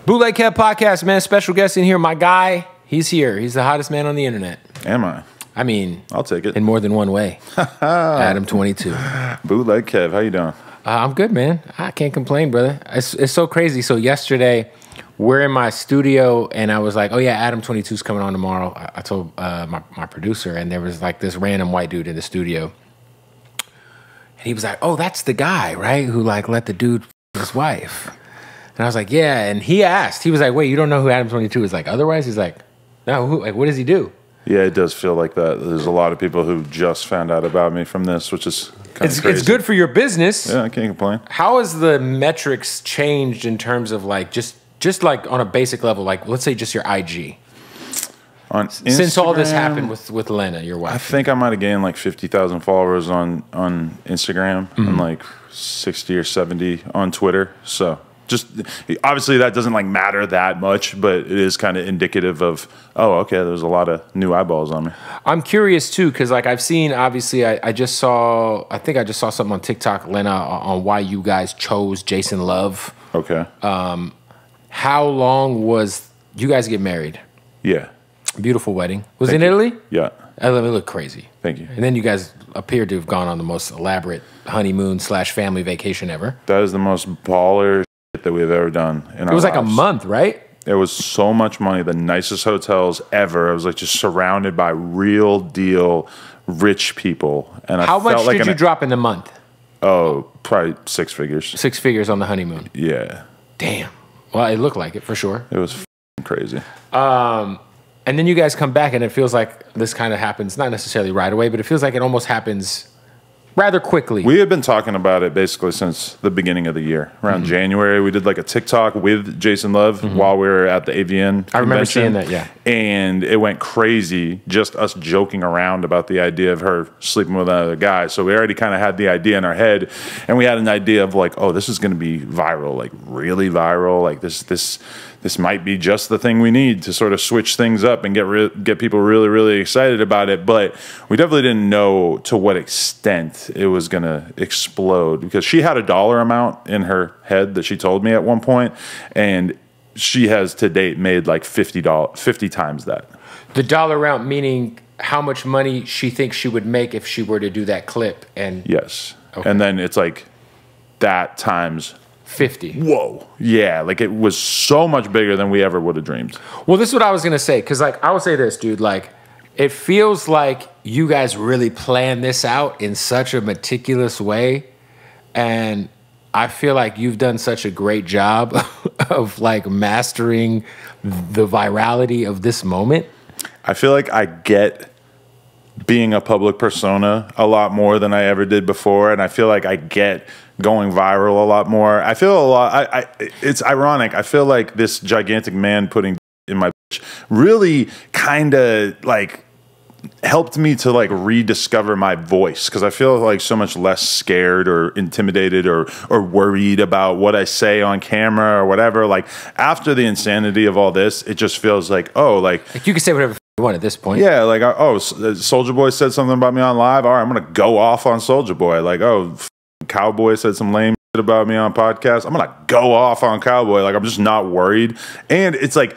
Bootleg podcast, man. Special guest in here. My guy, he's here. He's the hottest man on the internet. Am I? I mean, I'll take it. In more than one way. Adam22. Bootleg Kev, how you doing? I'm good, man. I can't complain, brother. It's so crazy. So yesterday, we're in my studio, and I was like, oh, yeah, Adam22's coming on tomorrow. I told my producer, and there was like this random white dude in the studio. And he was like, oh, that's the guy, right, who like let the dude his wife. And I was like, yeah. And he asked, he was like, wait, you don't know who Adam22 is like otherwise? He's like, no, who, like, what does he do? Yeah, it does feel like that. There's a lot of people who just found out about me from this, which is kind of crazy. It's good for your business. Yeah, I can't complain. How has the metrics changed in terms of like just like on a basic level, like let's say just your IG? On Instagram, since all this happened with Lena, your wife. I think I might have gained like 50,000 followers on Instagram and like 60 or 70 on Twitter. So just obviously that doesn't like matter that much, but it is kind of indicative of, oh, okay, there's a lot of new eyeballs on me. I'm curious too, because like I've seen, obviously I think I just saw something on TikTok, Lena, on why you guys chose Jason Love. Okay. How long was you guys get married? Yeah. Beautiful wedding. Was it in Italy? Yeah. It looked crazy. Thank you. And then you guys appeared to have gone on the most elaborate honeymoon / family vacation ever. That is the most baller shit that we've ever done in our lives. It was like a month, right? It was so much money, the nicest hotels ever. I was like just surrounded by real deal rich people. And how much did you drop in the month? Oh, probably 6 figures. 6 figures on the honeymoon. Yeah. Damn. Well, it looked like it for sure. It was crazy. And then you guys come back, and it feels like this kind of happens, not necessarily right away, but it feels like it almost happens rather quickly. We had been talking about it basically since the beginning of the year. Around January, we did like a TikTok with Jason Love while we were at the AVN convention. I remember seeing that, yeah. And it went crazy, just us joking around about the idea of her sleeping with another guy. So we already kind of had the idea in our head, and we had an idea of like, oh, this is going to be viral, like really viral. Like this might be just the thing we need to sort of switch things up and get people really, really excited about it. But we definitely didn't know to what extent it was going to explode, because she had a dollar amount in her head that she told me at one point, and she has to date made like $50 times that. The dollar amount meaning how much money she thinks she would make if she were to do that clip. And yes. Okay. And then it's like that times 50. Whoa. Yeah, like it was so much bigger than we ever would have dreamed. Well, this is what I was going to say, because like I would say this, dude, like it feels like you guys really planned this out in such a meticulous way, and I feel like you've done such a great job of like mastering the virality of this moment. I feel like I get being a public persona a lot more than I ever did before, and I feel like I get going viral a lot more. I feel a lot. It's ironic. I feel like this gigantic man putting in my bitch really kind of like helped me to like rediscover my voice, because I feel like so much less scared or intimidated or worried about what I say on camera or whatever. Like after the insanity of all this, it just feels like, oh, like you can say whatever you want at this point. Yeah, like, oh, Soulja Boy said something about me on live. All right, I'm gonna go off on Soulja Boy. Like, oh, Cowboy said some lame shit about me on podcast. I'm gonna go off on Cowboy. Like, I'm just not worried. And it's like,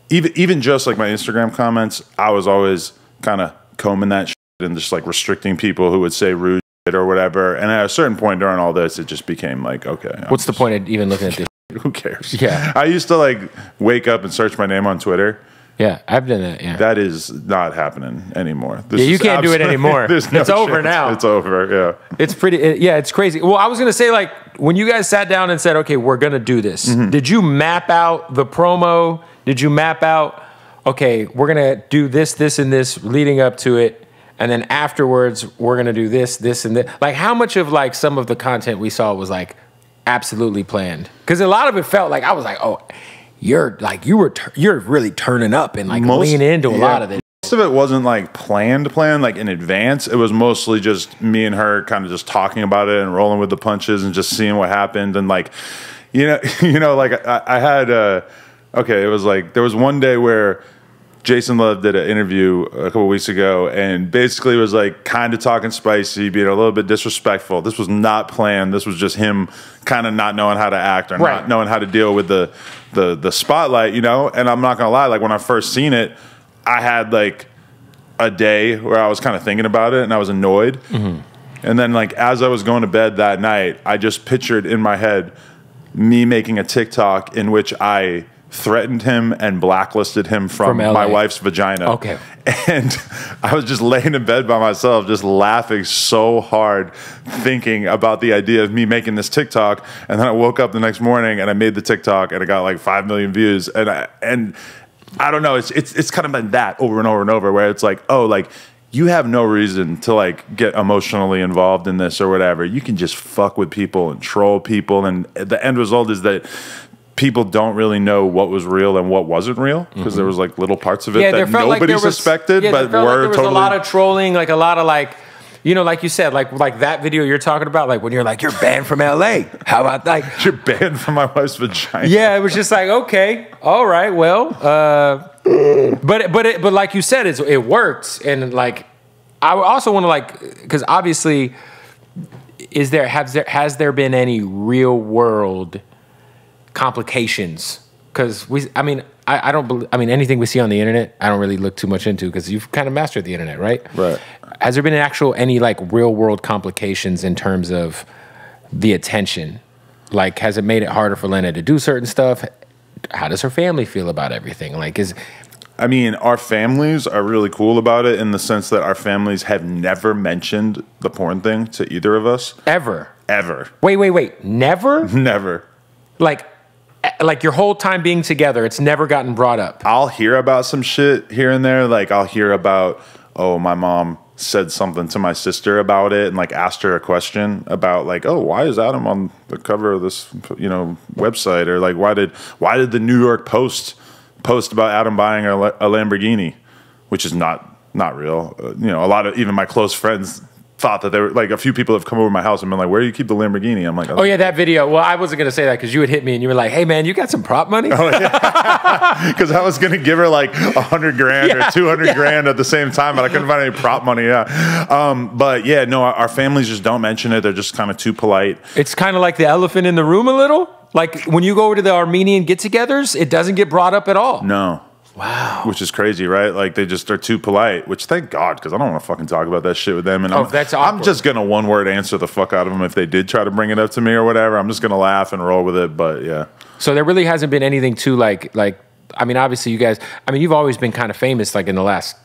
even just like my Instagram comments, I was always kind of combing that shit and just like restricting people who would say rude shit or whatever. And at a certain point during all this, it just became like, okay, what's the point of even looking at this? Who cares? Yeah, I used to like wake up and search my name on Twitter. Yeah, I've done that. Yeah, that is not happening anymore. Yeah, you can't do it anymore. It's over now. It's over. Yeah, it's pretty. Yeah, it's crazy. Well, I was gonna say, like, when you guys sat down and said, "Okay, we're gonna do this," did you map out the promo? Did you map out, okay, we're gonna do this, this, and this leading up to it, and then afterwards we're gonna do this, this, and this? Like, how much of like some of the content we saw was like absolutely planned? Because a lot of it felt like I was like, oh, you're really turning up and like leaning into a lot of this. Most of it wasn't like planned like in advance. It was mostly just me and her kind of just talking about it and rolling with the punches and just seeing what happened. And like, like I had, okay, it was like, there was one day where Jason Love did an interview a couple weeks ago and basically was like kind of talking spicy, being a little bit disrespectful. This was not planned. This was just him kind of not knowing how to act or not knowing how to deal with the spotlight, you know? And I'm not going to lie, like when I first seen it, I had like a day where I was kind of thinking about it and I was annoyed. And then like as I was going to bed that night, I just pictured in my head me making a TikTok in which I threatened him and blacklisted him from my wife's vagina. Okay. And I was just laying in bed by myself, just laughing so hard, thinking about the idea of me making this TikTok. And then I woke up the next morning and I made the TikTok and it got like 5 million views. And I don't know, it's kind of been that over and over and over where it's like, oh, like you have no reason to like get emotionally involved in this or whatever. You can just fuck with people and troll people. And the end result is that people don't really know what was real and what wasn't real because there was like little parts of it that nobody suspected, but were totally. There was a lot of trolling, like a lot of like, you know, like you said, like that video you're talking about, like when you're like, you're banned from LA. How about like you're banned from my wife's vagina? Yeah, it was just like, okay, all right, well, but like you said, it worked, and like I also want to like because obviously, has there been any real world complications? Because I don't believe, anything we see on the internet, I don't really look too much into because you've kind of mastered the internet, right? Right. Has there been any like real world complications in terms of the attention? Like, has it made it harder for Lena to do certain stuff? How does her family feel about everything? Like, our families are really cool about it in the sense that our families have never mentioned the porn thing to either of us. Ever? Ever. Wait. Never? Never. Like your whole time being together, it's never gotten brought up. I'll hear about some shit here and there. Like I'll hear about, oh, my mom said something to my sister about it and like asked her a question about like, oh, why is Adam on the cover of this, website? Or like, why did the New York Post post about Adam buying a Lamborghini, which is not real. A lot of even my close friends thought that they were like, a few people have come over to my house and been like, where do you keep the Lamborghini? I'm like, oh yeah, that video. Well, I wasn't going to say that because you had hit me and you were like, hey man, you got some prop money? Oh, yeah. Because I was going to give her like 100 grand or 200 grand at the same time, but I couldn't find any prop money. Yeah. But yeah, no, our families just don't mention it. They're just kind of too polite. It's kind of like the elephant in the room a little. Like when you go over to the Armenian get-togethers, it doesn't get brought up at all. No. Wow. Which is crazy, right? Like they just are too polite, which thank God, because I don't want to fucking talk about that shit with them. And that's awkward. I'm just going to one-word answer the fuck out of them if they did try to bring it up to me or whatever. I'm just going to laugh and roll with it, but yeah. So there really hasn't been anything too obviously you guys, you've always been kind of famous like in the last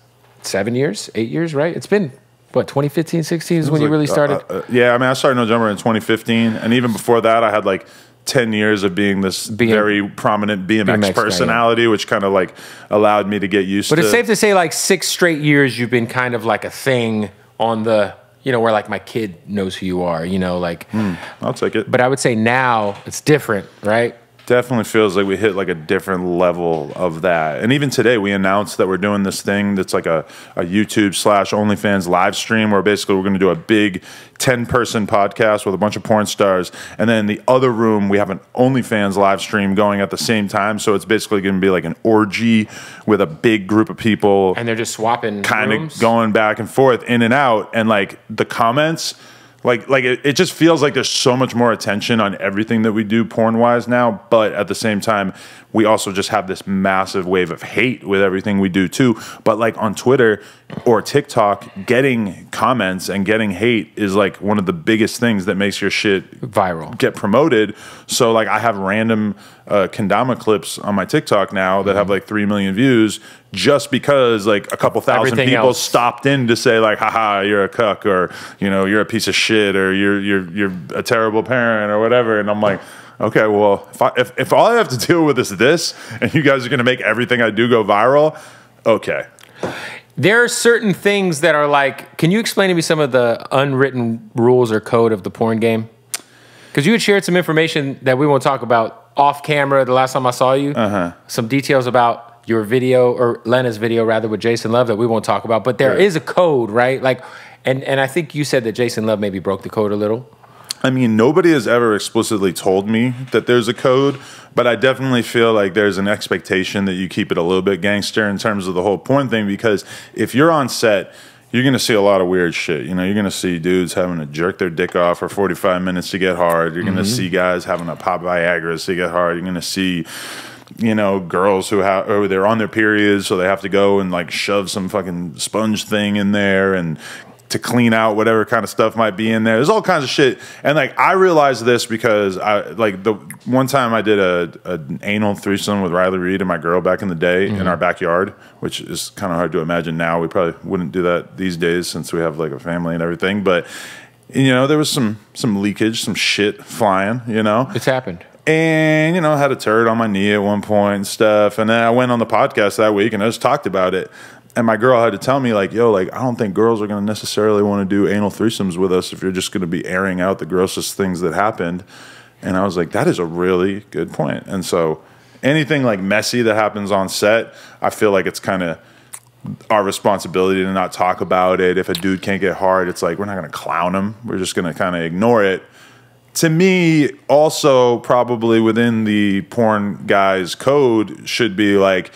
7 years, 8 years, right? It's been, what, 2015, 16 is when you really started? Yeah, I started No Jumper in 2015, and even before that I had like 10 years of being this very prominent BMX personality, which kind of like allowed me to get used to. But it's safe to say like 6 straight years you've been kind of like a thing on the, where like my kid knows who you are, I'll take it. But I would say now it's different, right? Definitely feels like we hit like a different level of that. And even today we announced that we're doing this thing that's like a YouTube/OnlyFans live stream where basically we're going to do a big 10-person podcast with a bunch of porn stars. And then in the other room, we have an OnlyFans live stream going at the same time. So it's basically going to be like an orgy with a big group of people. And they're just swapping kind of going back and forth, in and out. And like the comments, it just feels like there's so much more attention on everything that we do porn-wise now, but at the same time, we also just have this massive wave of hate with everything we do too. But like on Twitter or TikTok, getting comments and getting hate is like one of the biggest things that makes your shit viral, get promoted. So like I have random kendama clips on my TikTok now that have like 3 million views just because like a couple thousand people stopped in to say like, haha, you're a cuck, or you're a piece of shit, or you're a terrible parent or whatever. And I'm like, okay, well, if all I have to deal with is this, and you guys are going to make everything I do go viral, okay. There are certain things that are like, can you explain to me some of the unwritten rules or code of the porn game? Because you had shared some information that we won't talk about off camera the last time I saw you. Some details about your video, or Lena's video rather, with Jason Love that we won't talk about. But there is a code, right? Like, and I think you said that Jason Love maybe broke the code a little. I mean, nobody has ever explicitly told me that there's a code, but I definitely feel like there's an expectation that you keep it a little bit gangster in terms of the whole porn thing, because if you're on set, you're going to see a lot of weird shit. You know, you're going to see dudes having to jerk their dick off for 45 minutes to get hard. You're going to see guys having to pop Viagra to get hard. You're going to see, you know, girls who they're on their periods, so they have to go and like shove some fucking sponge thing in there and to clean out whatever kind of stuff might be in there. There's all kinds of shit. And like, I realized this because the one time I did an anal threesome with Riley Reid and my girl back in the day in our backyard, which is kind of hard to imagine now. We probably wouldn't do that these days since we have like a family and everything. But, you know, there was some leakage, some shit flying, you know. It's happened. And, you know, I had a turd on my knee at one point and stuff. And then I went on the podcast that week and I just talked about it. And my girl had to tell me, like, yo, like, I don't think girls are going to necessarily want to do anal threesomes with us if you're just going to be airing out the grossest things that happened. And I was like, that is a really good point. And so anything like messy that happens on set, I feel like it's kind of our responsibility to not talk about it. If a dude can't get hard, it's like, we're not going to clown him. We're just going to kind of ignore it. To me, also probably within the porn guy's code should be like,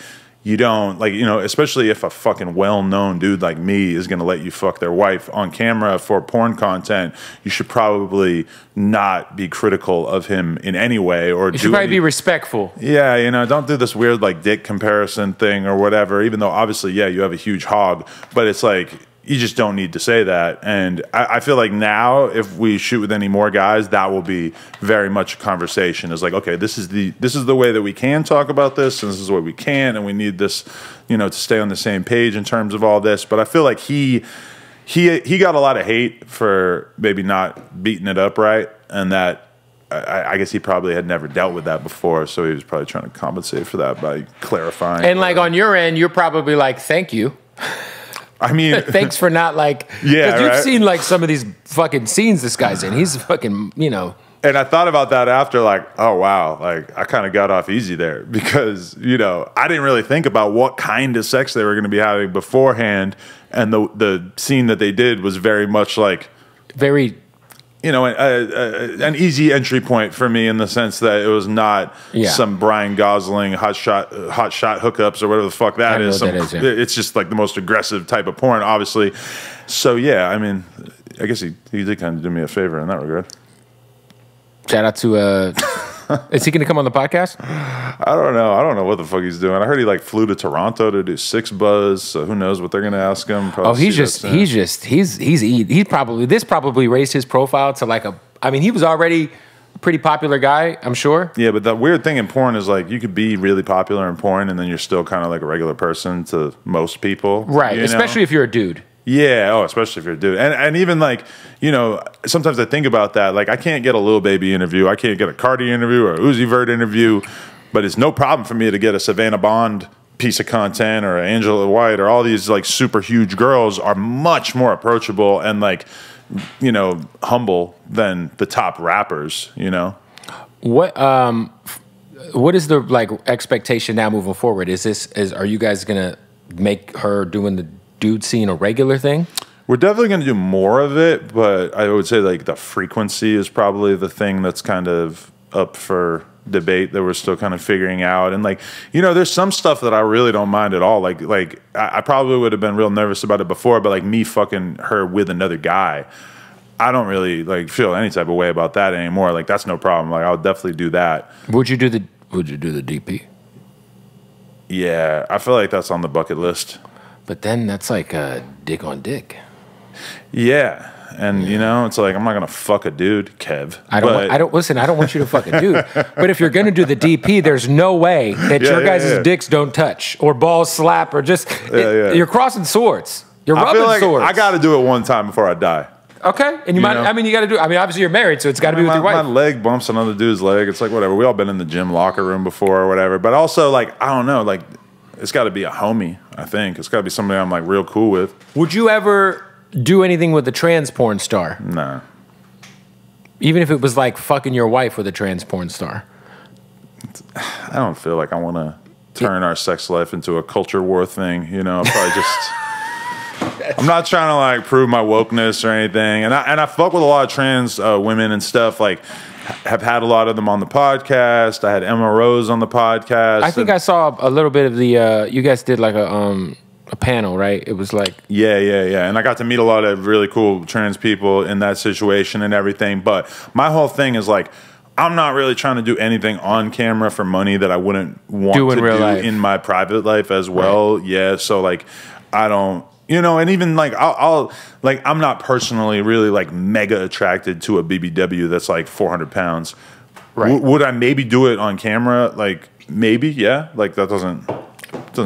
you don't, like, you know, especially if a fucking well-known dude like me is going to let you fuck their wife on camera for porn content, you should probably not be critical of him in any way. Or you should probably be respectful. Yeah, you know, don't do this weird, like, dick comparison thing or whatever, even though, obviously, yeah, you have a huge hog, but it's like, you just don't need to say that. And I feel like now, if we shoot with any more guys, that will be very much a conversation. It's like, okay, this is the way that we can talk about this, and this is the way we can, and we need this, you know, to stay on the same page in terms of all this. But I feel like he got a lot of hate for maybe not beating it up right, and that I guess he probably had never dealt with that before, so he was probably trying to compensate for that by clarifying. And like on your end, you're probably like, thank you. I mean, thanks for not like, yeah, because you've right? seen like some of these fucking scenes this guy's in. He's fucking, you know. And I thought about that after, like, oh wow, like I kind of got off easy there because, you know, I didn't really think about what kind of sex they were going to be having beforehand, and the scene that they did was very much like very, you know, an easy entry point for me in the sense that it was not some Brian Gosling hot shot hookups or whatever the fuck that is. It's just like the most aggressive type of porn, obviously. So yeah, I mean, I guess he did kind of do me a favor in that regard. Shout out to is he going to come on the podcast? I don't know. I don't know what the fuck he's doing. I heard he like flew to Toronto to do Six Buzz. So who knows what they're going to ask him? Probably this probably raised his profile to like a. I mean, he was already a pretty popular guy, I'm sure. Yeah, but the weird thing in porn is like you could be really popular in porn and then you're still kind of like a regular person to most people, right? Especially if you're a dude. Yeah, oh, especially if you're a dude. And even like, you know, sometimes I think about that. Like, I can't get a Lil Baby interview. I can't get a Cardi interview or a Uzi Vert interview. But it's no problem for me to get a Savannah Bond piece of content or Angela White or all these, like, super huge girls are much more approachable and, like, you know, humble than the top rappers, you know? What is the, like, expectation now moving forward? Are you guys going to make her doing the dude scene a regular thing? We're definitely going to do more of it, but I would say like the frequency is probably the thing that's kind of up for debate that we're still kind of figuring out. And like, you know, there's some stuff that I really don't mind at all. Like I probably would have been real nervous about it before, but like me fucking her with another guy, I don't really like feel any type of way about that anymore. Like that's no problem. Like I'll definitely do that. Would you do the DP? Yeah, I feel like that's on the bucket list. But then that's like dick on dick. Yeah. And, you know, it's like, I'm not going to fuck a dude, Kev. I don't want you to fuck a dude. But if you're going to do the DP, there's no way that your guys' dicks don't touch or balls slap or just, you're crossing swords. You're rubbing swords. I got to do it one time before I die. Okay. And you got to do it. I mean, obviously you're married, so it's got to be with your wife. My leg bumps another dude's leg. It's like, whatever. We all been in the gym locker room before or whatever. But also, like, I don't know, like, it's got to be a homie, I think. It's got to be somebody I'm, like, real cool with. Would you ever do anything with a trans porn star? Nah. Even if it was, like, fucking your wife with a trans porn star? I don't feel like I want to turn our sex life into a culture war thing, you know? Probably just... I'm not trying to like prove my wokeness or anything. And I fuck with a lot of trans women and stuff. Like, have had a lot of them on the podcast. I had Emma Rose on the podcast. I think I saw a little bit of the. You guys did like a panel, right? It was like yeah. And I got to meet a lot of really cool trans people in that situation and everything. But my whole thing is like, I'm not really trying to do anything on camera for money that I wouldn't want to do in my private life as well. Right. Yeah, so like I don't, you know, and even like I'll like I'm not personally really like mega attracted to a BBW that's like 400 pounds. Right. Would I maybe do it on camera? Like maybe, yeah. Like that doesn't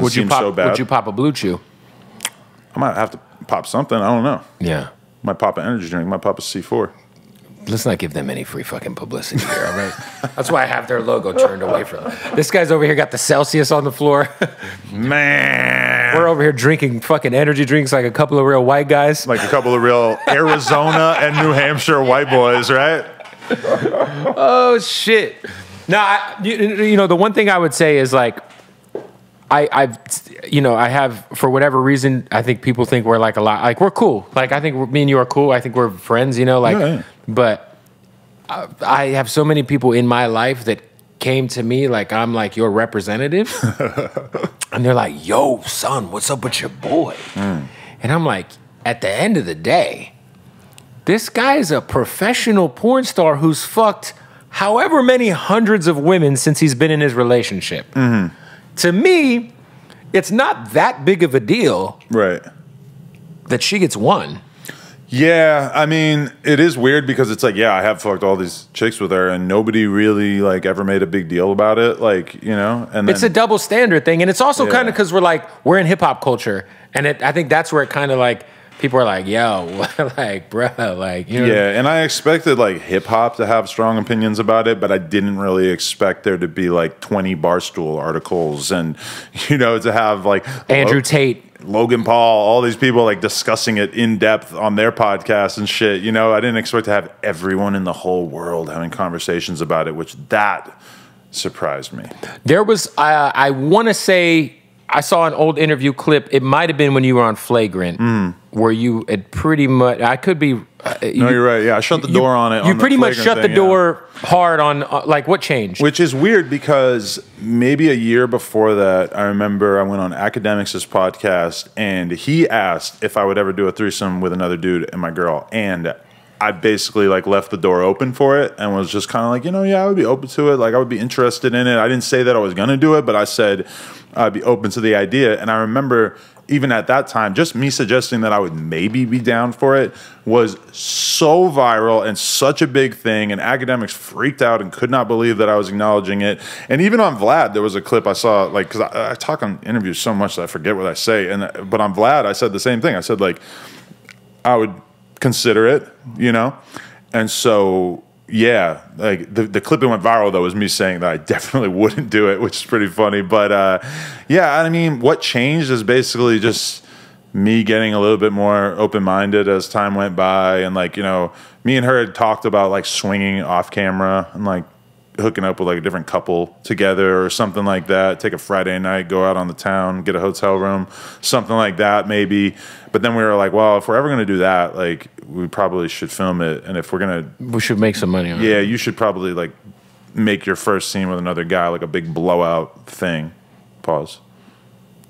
seem so bad. Would you pop a Blue Chew? I might have to pop something. I don't know. Yeah. Might pop an energy drink. Might pop a C4. Let's not give them any free fucking publicity here, all right? That's why I have their logo turned away from them. This guy's over here got the Celsius on the floor. Man. We're over here drinking fucking energy drinks like a couple of real white guys. Like a couple of real Arizona and New Hampshire white boys, right? Oh, shit. Now, you know, the one thing I would say is like, I have, for whatever reason, I think people think we're like a lot, like we're cool. Like I think me and you are cool. I think we're friends, you know, like, yeah. But I have so many people in my life that came to me like I'm like your representative. And they're like, yo, son, what's up with your boy? And I'm like, at the end of the day, this guy is a professional porn star who's fucked however many hundreds of women since he's been in his relationship. Mm-hmm. To me, it's not that big of a deal, right? That she gets one. Yeah, I mean, it is weird because it's like, yeah, I have fucked all these chicks with her, and nobody really like ever made a big deal about it, like, you know. And then, it's a double standard thing, and it's also kind of because we're in hip hop culture, and I think that's where it kind of like. People are like, yo, like, bruh, like, you know. Yeah, and I expected, like, hip-hop to have strong opinions about it, but I didn't really expect there to be, like, 20 Barstool articles and, you know, to have, like... Andrew Tate. Logan Paul, all these people, like, discussing it in depth on their podcast and shit. You know, I didn't expect to have everyone in the whole world having conversations about it, which that surprised me. There was, I want to say... I saw an old interview clip. It might have been when you were on Flagrant, where you had pretty much. I could be. No, you're right. Yeah, I shut the door on it. You pretty much shut the door hard on. Like, what changed? Which is weird because maybe a year before that, I remember I went on Academics' podcast, and he asked if I would ever do a threesome with another dude and my girl, and I basically like left the door open for it and was just kind of like, you know, yeah, I would be open to it. Like, I would be interested in it. I didn't say that I was going to do it, but I said I'd be open to the idea. And I remember even at that time, just me suggesting that I would maybe be down for it was so viral and such a big thing. And Academics freaked out and could not believe that I was acknowledging it. And even on Vlad, there was a clip I saw, like, because I talk on interviews so much that I forget what I say. But on Vlad, I said the same thing. I said, like, I would consider it, you know? And so, yeah, like the clip that went viral, though, was me saying that I definitely wouldn't do it, which is pretty funny. But, yeah, I mean, what changed is basically just me getting a little bit more open-minded as time went by. And, like, you know, me and her had talked about, like, swinging off camera and, like, hooking up with, like, a different couple together or something like that. Take a Friday night, go out on the town, get a hotel room, something like that maybe. But then we were like, well, if we're ever going to do that, like, we probably should film it. And if we're going to... We should make some money on it. Yeah, you should probably, like, make your first scene with another guy, like a big blowout thing. Pause.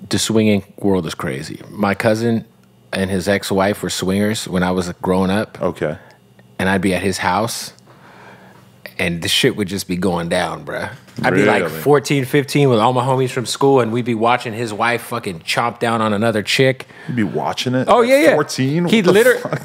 The swinging world is crazy. My cousin and his ex-wife were swingers when I was growing up. Okay. And I'd be at his house, and the shit would just be going down, bruh. I'd be like 14, 15 with all my homies from school, and we'd be watching his wife fucking chomp down on another chick. You'd be watching it? Oh, yeah. 14?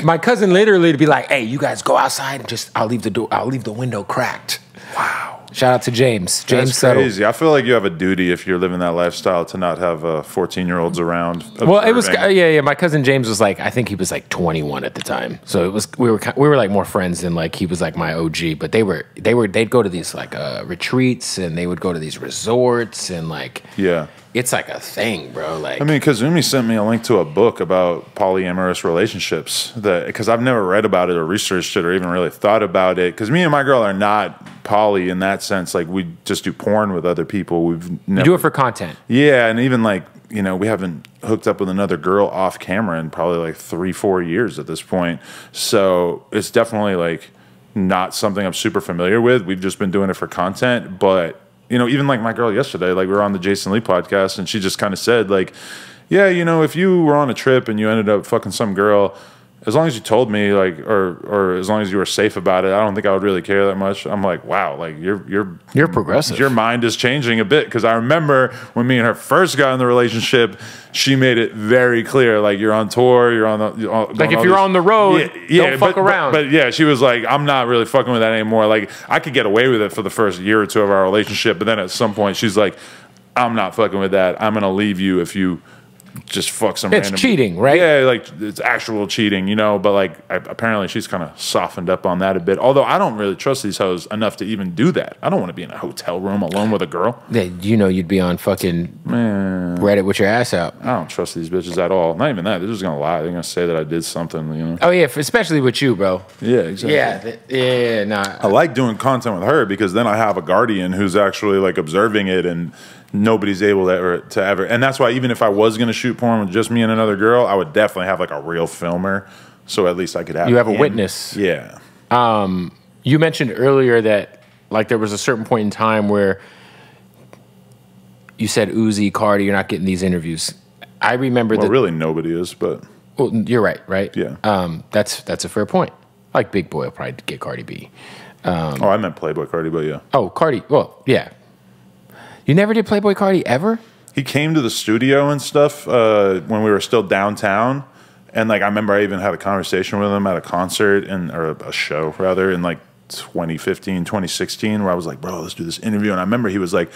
My cousin literally would be like, hey, you guys go outside and just, I'll leave the window cracked. Wow. Shout out to James. That's crazy. I feel like you have a duty if you're living that lifestyle to not have 14-year-olds around. Observing. Well, it was yeah. My cousin James was like, I think he was like 21 at the time. So it was we were like more friends than like he was like my OG. But they'd go to these like retreats and they would go to these resorts and like it's like a thing, bro. Like, I mean, Kazumi sent me a link to a book about polyamorous relationships because I've never read about it or researched it or even really thought about it. Because me and my girl are not poly in that sense. Like, we just do porn with other people. We've never... You do it for content. Yeah, and even like, you know, we haven't hooked up with another girl off camera in probably like 3-4 years at this point. So it's definitely like not something I'm super familiar with. We've just been doing it for content. But, you know, even like my girl yesterday, like we were on the Jason Lee podcast and she just kind of said like, yeah, you know, if you were on a trip and you ended up fucking some girl, as long as you told me, like, or as long as you were safe about it, I don't think I would really care that much. I'm like, wow, like you're progressive. Your mind is changing a bit, because I remember when me and her first got in the relationship, she made it very clear, like, you're on tour, you're on the like if you're on the road, don't fuck around. But yeah, she was like, I'm not really fucking with that anymore. Like, I could get away with it for the first year or two of our relationship, but then at some point she's like, I'm not fucking with that. I'm gonna leave you if you just fuck some it's random... cheating, right? Yeah, like, it's actual cheating, you know, but, like, apparently she's kind of softened up on that a bit, although I don't really trust these hoes enough to even do that. I don't want to be in a hotel room alone with a girl. Yeah, you know you'd be on fucking Reddit with your ass out. I don't trust these bitches at all. Not even that. They're just going to lie. They're going to say that I did something, you know? Oh, yeah, especially with you, bro. Yeah, exactly. Yeah, nah. I like doing content with her because then I have a guardian who's actually, like, observing it, and nobody's able to ever, and that's why even if I was going to shoot porn with just me and another girl, I would definitely have like a real filmer, so at least I could have a witness. Yeah. You mentioned earlier that like there was a certain point in time where you said Uzi, Cardi, you're not getting these interviews. I remember that really nobody is, but well, you're right? Yeah. That's a fair point. Like Big Boy will probably get Cardi B. I meant Playboy Cardi, but yeah. Oh, Cardi. Well, yeah. You never did Playboy Cardi ever? He came to the studio and stuff when we were still downtown, and like I remember I even had a conversation with him at a concert or a show rather in like 2015, 2016, where I was like, bro, let's do this interview. And I remember he was like,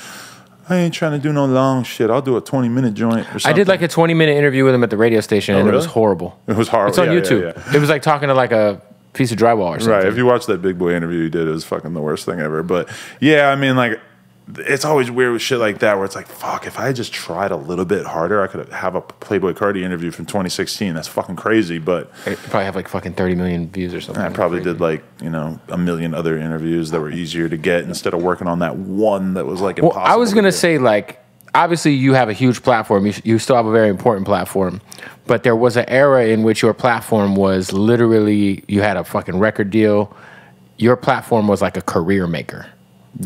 I ain't trying to do no long shit. I'll do a 20-minute joint or something. I did like a 20-minute interview with him at the radio station, and really? It was horrible. It was horrible. It's on YouTube. Yeah. It was like talking to like a piece of drywall or something. Right. If you watch that Big Boy interview he did, it was fucking the worst thing ever. But yeah, I mean, like, it's always weird with shit like that where it's like, fuck, if I had just tried a little bit harder, I could have a Playboy Cardi interview from 2016. That's fucking crazy, but... It probably have like fucking 30 million views or something. I probably did like, you know, a million other interviews that were easier to get instead of working on that one that was like impossible. Well, I was going to say, like, obviously you have a huge platform. You still have a very important platform. But there was an era in which your platform was literally, you had a fucking record deal. Your platform was like a career maker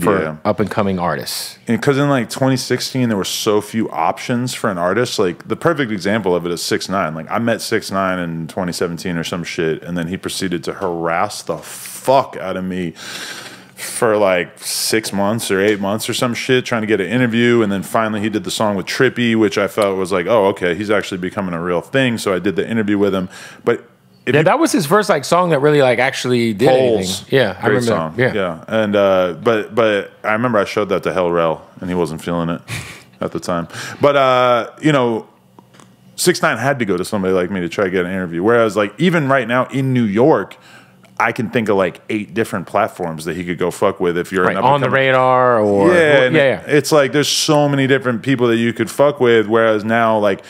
for up-and-coming artists. Because in like 2016, there were so few options for an artist. Like the perfect example of it is 6ix9ine. Like I met 6ix9ine in 2017 or some shit, and then he proceeded to harass the fuck out of me for like 6 months or 8 months or some shit, trying to get an interview. And then finally he did the song with Trippy, which I felt was like, oh, okay, he's actually becoming a real thing. So I did the interview with him. But that was his first like song that really like actually did anything. Yeah, I remember. Song. Yeah. And but I remember I showed that to t-rell and he wasn't feeling it at the time. But you know, 6ix9ine had to go to somebody like me to try to get an interview. Whereas like even right now in New York, I can think of like 8 different platforms that he could go fuck with if you're right, on the radar or yeah. It's like there's so many different people that you could fuck with. Whereas now, like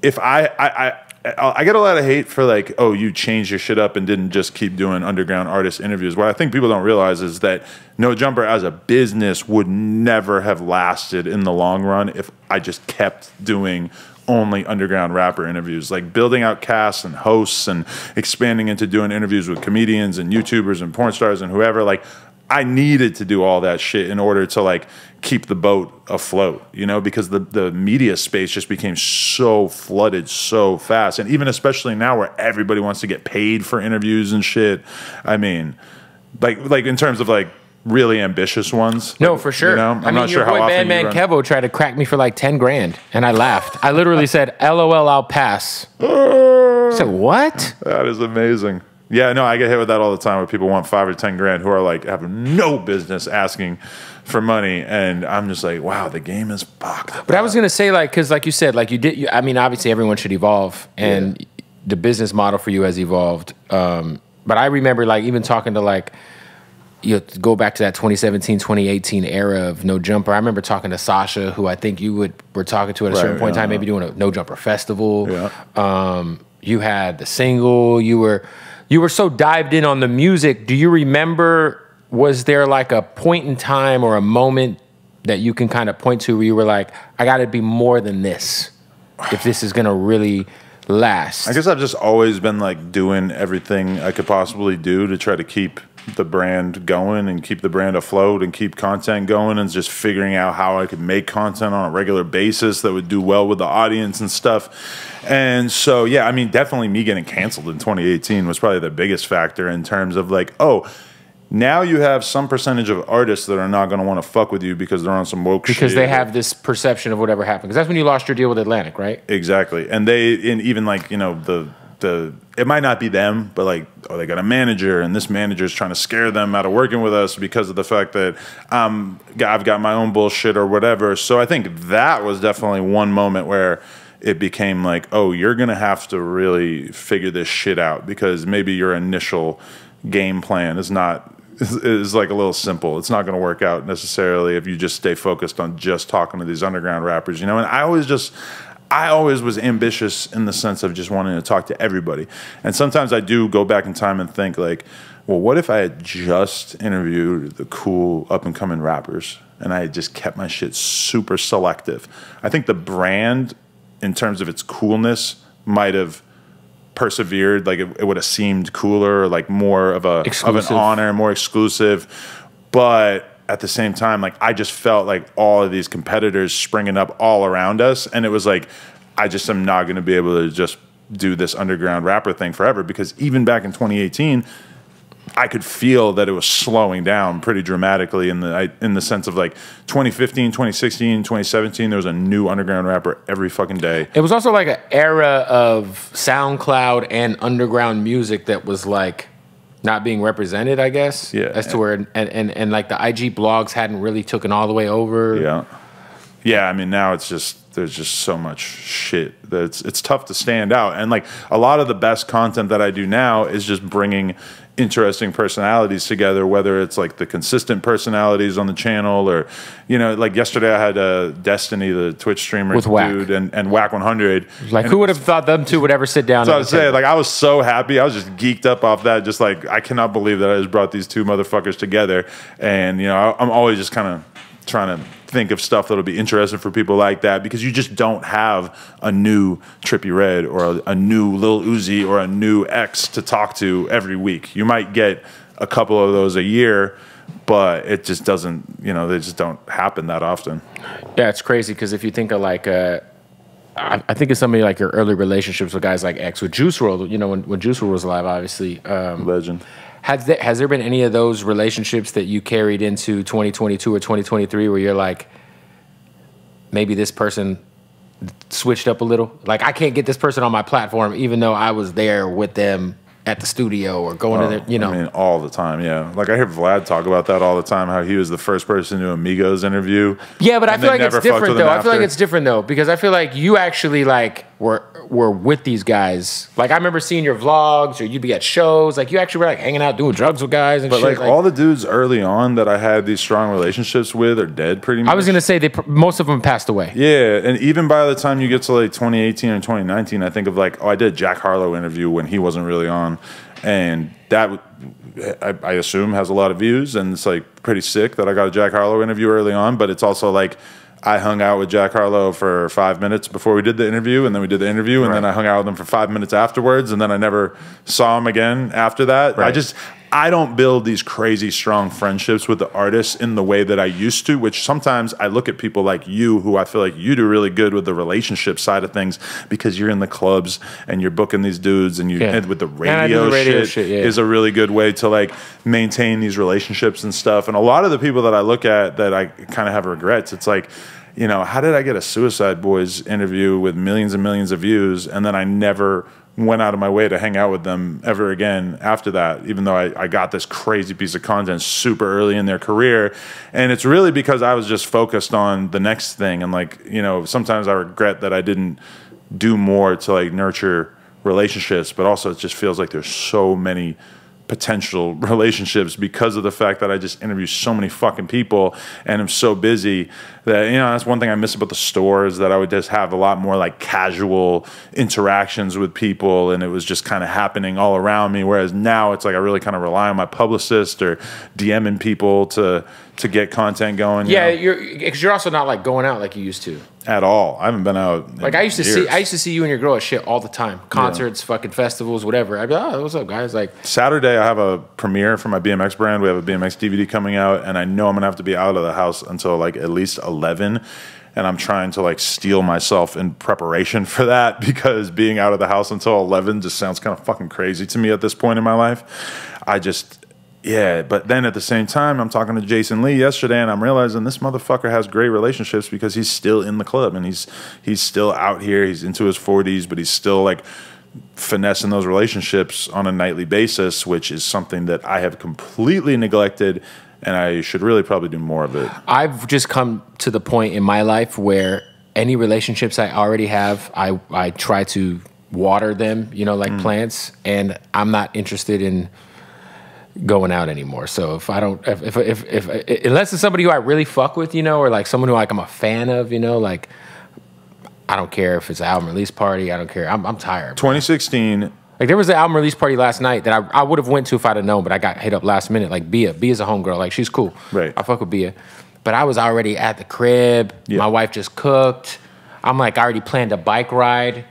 if I get a lot of hate for like, oh, you changed your shit up and didn't just keep doing underground artist interviews. What I think people don't realize is that No Jumper as a business would never have lasted in the long run if I just kept doing only underground rapper interviews. Like building out casts and hosts and expanding into doing interviews with comedians and YouTubers and porn stars and whoever. Like I needed to do all that shit in order to like keep the boat afloat, you know, because the media space just became so flooded so fast. And even especially now where everybody wants to get paid for interviews and shit. I mean, like in terms of like really ambitious ones. No, like, for sure. You know, I'm not sure how often Bandman Kevo tried to crack me for like 10 grand and I laughed. I literally said, LOL, I'll pass. I said, what? That is amazing. Yeah, no, I get hit with that all the time where people want 5 or 10 grand who are like have no business asking for money, and I'm just like, wow, the game is fucked. But I was gonna say, like, because like you said, like I mean, obviously everyone should evolve, and the business model for you has evolved. But I remember, like, even talking to like, you know, go back to that 2017, 2018 era of No Jumper. I remember talking to Sasha, who I think you were talking to at a certain point in time, maybe doing a No Jumper festival. Yeah. You had the single. You were so dived in on the music. Do you remember? Was there like a point in time or a moment that you can kind of point to where you were like, I got to be more than this? if this is gonna really last? I guess I've just always been like doing everything I could possibly do to try to keep the brand going and keep the brand afloat and keep content going, and just figuring out how I could make content on a regular basis that would do well with the audience and stuff. And so, yeah, I mean, definitely me getting canceled in 2018 was probably the biggest factor in terms of like, oh, now you have some percentage of artists that are not going to want to fuck with you because they're on some woke shit. Because they have this perception of whatever happened. Because that's when you lost your deal with Atlantic, right? Exactly. And even like, you know, it might not be them, but like, oh, they got a manager, and this manager is trying to scare them out of working with us because of the fact that I've got my own bullshit or whatever. So I think that was definitely one moment where it became like, oh, you're going to have to really figure this shit out, because maybe your initial game plan is like a little simple. It's not going to work out necessarily if you just stay focused on just talking to these underground rappers, you know? And I always was ambitious in the sense of just wanting to talk to everybody. And sometimes I do go back in time and think like, well, what if I had just interviewed the cool up-and-coming rappers and I had just kept my shit super selective? I think the brand, in terms of its coolness, might have persevered. Like it would have seemed cooler, like more of an honor, more exclusive. But at the same time, like I just felt like all of these competitors springing up all around us, and it was like, I just am not going to be able to just do this underground rapper thing forever, because even back in 2018, I could feel that it was slowing down pretty dramatically in the sense of like 2015, 2016, 2017, there was a new underground rapper every fucking day. It was also like an era of SoundCloud and underground music that was like not being represented, I guess. Yeah. As to where, and like the IG blogs hadn't really taken all the way over. Yeah. Yeah, I mean, now it's just, there's just so much shit that it's tough to stand out. And like a lot of the best content that I do now is just bringing interesting personalities together, whether it's like the consistent personalities on the channel, or, you know, like yesterday I had Destiny, the Twitch streamer with dude, and Whack 100. Like, who would have thought them two would ever sit down? So I was saying, like, I was so happy. I was just geeked up off that. Just like, I cannot believe that I just brought these two motherfuckers together. And, you know, I'm always just kind of trying to think of stuff that'll be interesting for people like that, because you just don't have a new Trippie Redd or a new Lil Uzi or a new X to talk to every week. You might get a couple of those a year, but it just doesn't, you know, they just don't happen that often. Yeah, it's crazy, because if you think of like I think of somebody like your early relationships with guys like X, with Juice WRLD, you know, when Juice WRLD was alive, obviously. Legend. Has there been any of those relationships that you carried into 2022 or 2023 where you're like, maybe this person switched up a little? Like, I can't get this person on my platform even though I was there with them at the studio or going to their, you know. I mean, all the time, yeah. Like, I hear Vlad talk about that all the time, how he was the first person to Amigos interview. Yeah, but I feel like it's different, though. I feel like it's different, though, because I feel like you actually, like, were with these guys. Like, I remember seeing your vlogs, or you'd be at shows. Like, you actually were, like, hanging out, doing drugs with guys and but shit. Like, all the dudes early on that I had these strong relationships with are dead pretty much. I was going to say, most of them passed away. Yeah, and even by the time you get to, like, 2018 or 2019, I think of, like, oh, I did a Jack Harlow interview when he wasn't really on. And that, I assume, has a lot of views, and it's like pretty sick that I got a Jack Harlow interview early on. But it's also like I hung out with Jack Harlow for 5 minutes before we did the interview, and then we did the interview, and then I hung out with him for 5 minutes afterwards, and then I never saw him again after that. Right. I don't build these crazy strong friendships with the artists in the way that I used to, which sometimes I look at people like you, who I feel like you do really good with the relationship side of things, because you're in the clubs and you're booking these dudes, and and with the radio, shit is a really good way to like maintain these relationships and stuff. And a lot of the people that I look at that I kind of have regrets, it's like, you know, how did I get a Suicide Boys interview with millions and millions of views, and then I never went out of my way to hang out with them ever again after that, even though I got this crazy piece of content super early in their career. And it's really because I was just focused on the next thing. And like, you know, sometimes I regret that I didn't do more to like nurture relationships, but also it just feels like there's so many potential relationships because of the fact that I just interview so many fucking people and I'm so busy that, you know, that's one thing I miss about the store, is that I would just have a lot more like casual interactions with people, and it was just kind of happening all around me. Whereas now it's like I really kind of rely on my publicist or DMing people to get content going. Yeah, because you're also not like going out like you used to. At all. I haven't been out. Like I used to see you and your girl at shit all the time. Concerts, fucking festivals, whatever. I'd be like, oh, what's up, guys? Like Saturday, I have a premiere for my BMX brand. We have a BMX DVD coming out, and I know I'm gonna have to be out of the house until like at least 11. And I'm trying to like steel myself in preparation for that, because being out of the house until 11 just sounds kind of fucking crazy to me at this point in my life. But then at the same time, I'm talking to Jason Lee yesterday, and I'm realizing this motherfucker has great relationships because he's still in the club, and he's still out here. He's into his 40s, but he's still like finessing those relationships on a nightly basis, which is something that I have completely neglected, and I should really probably do more of it. I've just come to the point in my life where any relationships I already have, I try to water them, like plants, and I'm not interested in going out anymore. So if I don't, if unless it's somebody who I really fuck with, or like someone who like I'm a fan of, like I don't care if it's an album release party. I don't care. I'm tired. 2016. Like there was an album release party last night that I would have went to if I'd have known, but I got hit up last minute. Like Bia's a homegirl. Like she's cool. Right. I fuck with Bia, but I was already at the crib. Yeah. My wife just cooked. I'm like, I already planned a bike ride.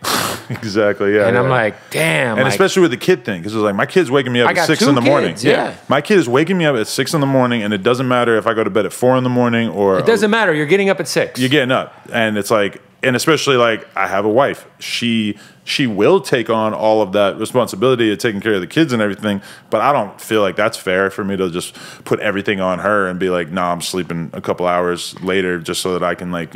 Exactly, yeah. And I'm like, damn. And like, especially with the kid thing, because it was like, my kid's waking me up at 6 in the morning. Yeah. My kid is waking me up at 6 in the morning, and it doesn't matter if I go to bed at 4 in the morning or... It doesn't matter. You're getting up at 6. You're getting up. And it's like... And especially, like, I have a wife. She will take on all of that responsibility of taking care of the kids and everything, but I don't feel like that's fair for me to just put everything on her and be like, nah, I'm sleeping a couple hours later just so that I can, like,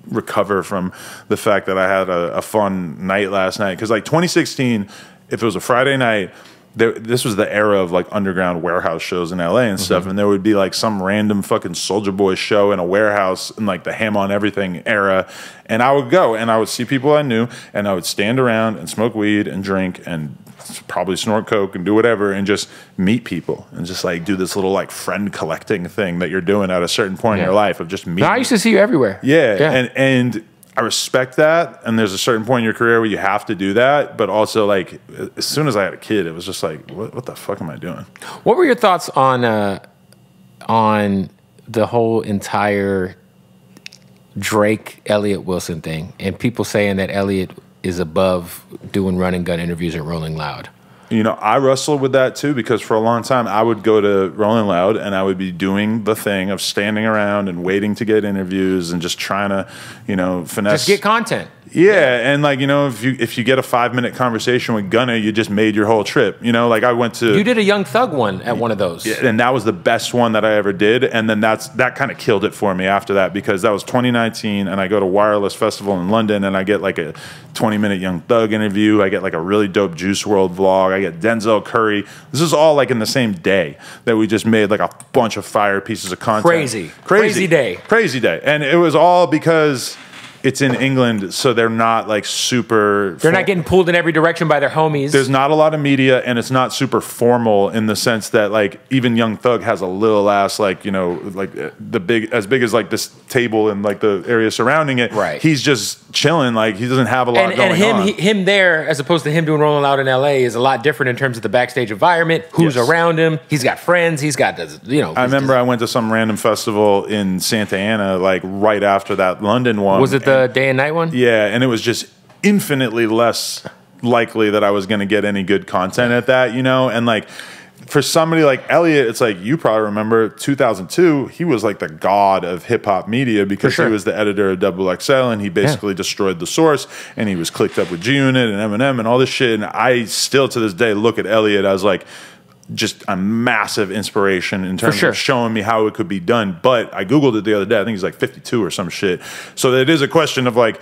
recover from the fact that I had a fun night last night. Because, like, 2016, if it was a Friday night... This was the era of like underground warehouse shows in LA and stuff, and there would be like some random fucking Soulja Boy show in a warehouse in like the Ham on Everything era, and I would go and I would see people I knew, and I would stand around and smoke weed and drink and probably snort coke and do whatever and just meet people and just like do this little like friend collecting thing that you're doing at a certain point in your life of just meeting. I used to see you everywhere. And I respect that, and there's a certain point in your career where you have to do that, but also, like, as soon as I had a kid, it was just like, what the fuck am I doing? What were your thoughts on the whole entire Drake Elliott Wilson thing, and people saying that Elliott is above doing run and gun interviews at Rolling Loud? I wrestled with that too, because for a long time I would go to Rolling Loud and I would be doing the thing of standing around and waiting to get interviews and just trying to, finesse. Just get content. Yeah, and like if you get a 5-minute conversation with Gunna, you just made your whole trip. Like I went to. You did a Young Thug one at one of those. Yeah, and that was the best one that I ever did. And then that kind of killed it for me after that, because that was 2019, and I go to Wireless Festival in London, and I get like a 20-minute Young Thug interview. I get like a really dope Juice WRLD vlog. I get Denzel Curry. This is all like in the same day that we just made like a bunch of fire pieces of content. Crazy day. And it was all because it's in England, so they're not like super... They're not getting pulled in every direction by their homies. There's not a lot of media, and it's not super formal in the sense that like even Young Thug has a little ass, like, like as big as like this table and like the area surrounding it. Right. He's just chilling, like he doesn't have a lot going on. And him there, as opposed to him doing Rolling Loud in LA, is a lot different in terms of the backstage environment, who's around him. He's got friends, he's got, I remember I went to some random festival in Santa Ana, like right after that London one. Was it the day and night one? Yeah, and it was just infinitely less likely that I was going to get any good content at that, and like for somebody like Elliott, it's like, you probably remember 2002, he was like the god of hip hop media, because he was the editor of XXL, and he basically destroyed the Source, and he was clicked up with G Unit and Eminem and all this shit. And I still to this day look at Elliott as like just a massive inspiration in terms of showing me how it could be done. But I Googled it the other day. I think he's like 52 or some shit. So it is a question of like,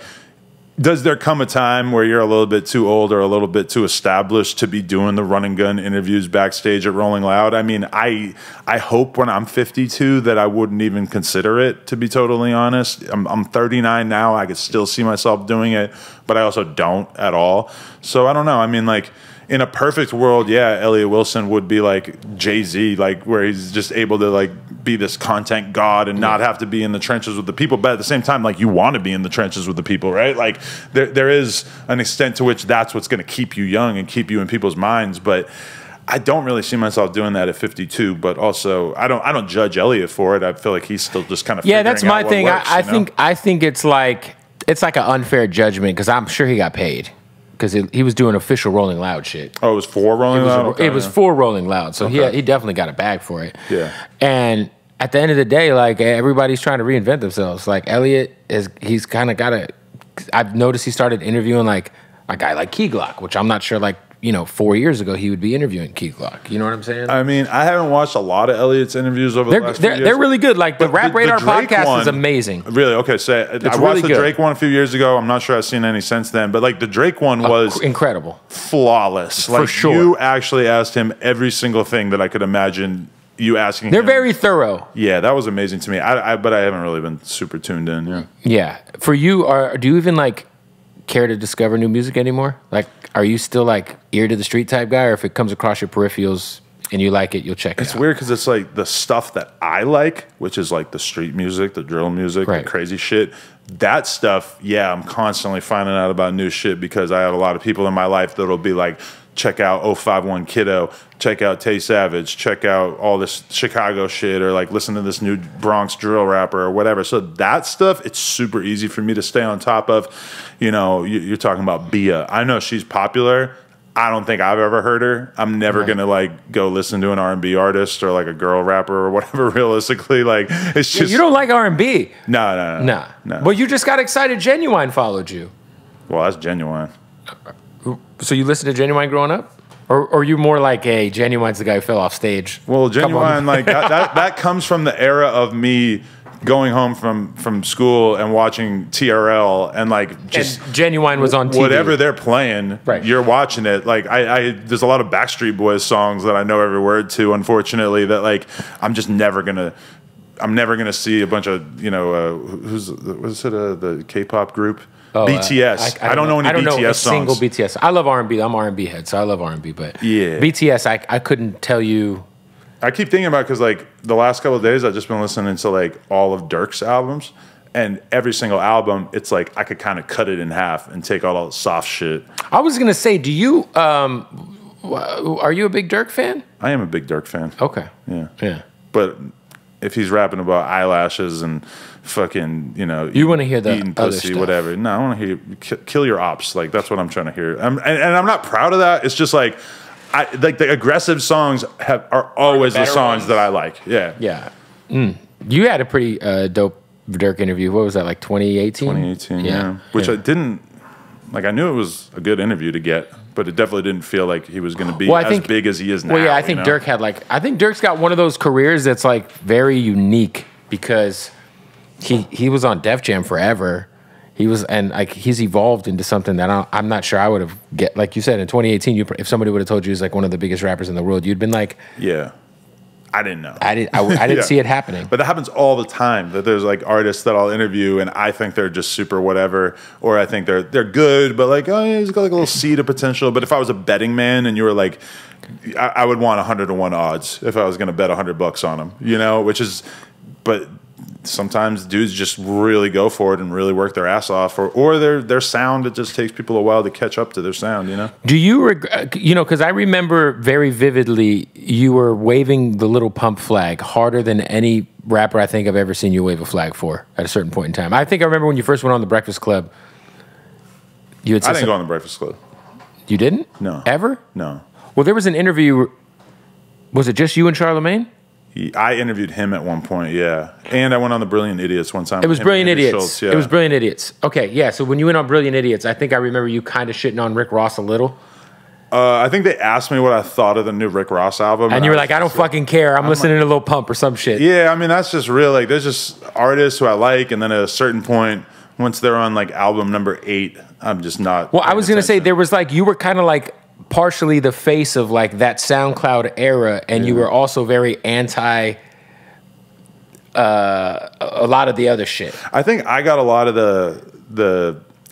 does there come a time where you're a little bit too old or a little bit too established to be doing the run and gun interviews backstage at Rolling Loud? I mean, I hope when I'm 52 that I wouldn't even consider it, to be totally honest. I'm 39 now. I could still see myself doing it, but I also don't at all. So I don't know. I mean, like, in a perfect world, yeah, Elliott Wilson would be like Jay-Z, like where he's just able to like be this content god and not have to be in the trenches with the people. But at the same time, like, you want to be in the trenches with the people, right? Like there is an extent to which that's what's going to keep you young and keep you in people's minds. But I don't really see myself doing that at 52. But also, I don't judge Elliott for it. I feel like he's still just kind of that's my thing. I think it's like, it's like an unfair judgment because I'm sure he got paid because he was doing official Rolling Loud shit. Oh, it was for Rolling Loud? Okay, it was for Rolling Loud, so he definitely got a bag for it. Yeah. And at the end of the day, like, everybody's trying to reinvent themselves. Like, Elliot, he's kind of got a... I've noticed he started interviewing, like, a guy like Key Glock, which I'm not sure, like, 4 years ago he would be interviewing Key Glock. You know what I'm saying? I mean, I haven't watched a lot of Elliot's interviews over the last few years. They're really good. Like, the Rap Radar podcast one, is amazing. Really? Okay, so I watched the Drake one a few years ago. I'm not sure I've seen any since then. But, like, the Drake one was... incredible. Flawless. For sure. You actually asked him every single thing that I could imagine you asking They're him. very thorough. Yeah, that was amazing to me. But I haven't really been super tuned in, yeah. Yeah. For you, do you even, like, care to discover new music anymore? Like, are you still like ear to the street type guy, or if it comes across your peripherals and you like it, you'll check it out? It's weird because it's like the stuff that I like, which is like the street music, the drill music, the crazy shit. That stuff, yeah, I'm constantly finding out about new shit because I have a lot of people in my life that'll be like, check out 051 Kiddo, check out Tay Savage, check out all this Chicago shit, or like listen to this new Bronx drill rapper or whatever. So that stuff, it's super easy for me to stay on top of. You're talking about Bia. I know she's popular. I don't think I've ever heard her. I'm never gonna like go listen to an R&B artist or like a girl rapper or whatever. Realistically, like it's just you don't like R&B. No. Well, you just got excited. Genuine followed you. Well, that's Genuine. So you listened to Genuine growing up? Or you more like, hey, Genuine's the guy who fell off stage? Well, Genuine, like that comes from the era of me going home from school and watching t-rell and like just... And Genuine was on TV. Whatever they're playing, you're watching it. Like there's a lot of Backstreet Boys songs that I know every word to, unfortunately, that like I'm never gonna see a bunch of, the K-pop group? BTS. I don't know any BTS songs. I don't know a single BTS. I love R&B. I'm R&B head, so I love R&B. But yeah, BTS, I couldn't tell you. I keep thinking about it because like the last couple of days I've just been listening to like all of Dirk's albums, and every single album, it's like I could kind of cut it in half and take all the soft shit. I was gonna say, do you? Are you a big Dirk fan? I am a big Dirk fan. Okay. Yeah. But if he's rapping about eyelashes and fucking, you want to hear the eating pussy, stuff. Whatever. No, I want to hear kill your ops. Like that's what I'm trying to hear. And I'm not proud of that. It's just like, like the aggressive songs are always the songs that I like. Yeah. Yeah. You had a pretty dope Dirk interview. What was that, like 2018? 2018. Yeah. Which I didn't like. I knew it was a good interview to get, but it definitely didn't feel like he was going to be as big as he is now. Well, yeah, I think Dirk had I think Dirk's got one of those careers that's like very unique because he was on Def Jam forever. He's evolved into something that I'm not sure I would have get. Like you said, in 2018, if somebody would have told you he's like one of the biggest rappers in the world, you'd been like, yeah. I didn't know. I didn't see it happening. But that happens all the time. That there's like artists that I'll interview and I think they're just super whatever, or I think they're good, but like, oh yeah, he's got like a little seed of potential. But if I was a betting man and you were like, I would want 100-to-1 odds if I was going to bet $100 on him, which is, but sometimes dudes just really go for it and really work their ass off, or their sound, it just takes people a while to catch up to their sound, Do you because I remember very vividly you were waving the little pump flag harder than any rapper I think I've ever seen you wave a flag for at a certain point in time. I think I remember when you first went on The Breakfast Club. I didn't go on The Breakfast Club. You didn't? No. Ever? No. Well, there was an interview. Was it just you and Charlemagne? I interviewed him at one point, yeah. And I went on the Brilliant Idiots one time. It was Brilliant Idiots. Schultz, yeah. It was Brilliant Idiots. Okay, yeah. So when you went on Brilliant Idiots, I think I remember you kind of shitting on Rick Ross a little. I think they asked me what I thought of the new Rick Ross album. And you were like, I don't fucking care. I'm listening to Lil Pump or some shit. Yeah, I mean, that's just real. Like, there's just artists who I like, and then at a certain point, once they're on like album number 8, I'm just not. Well, I was going to say, there was like, you were kind of like partially the face of like that SoundCloud era, and you were also very anti a lot of the other shit. I think I got a lot of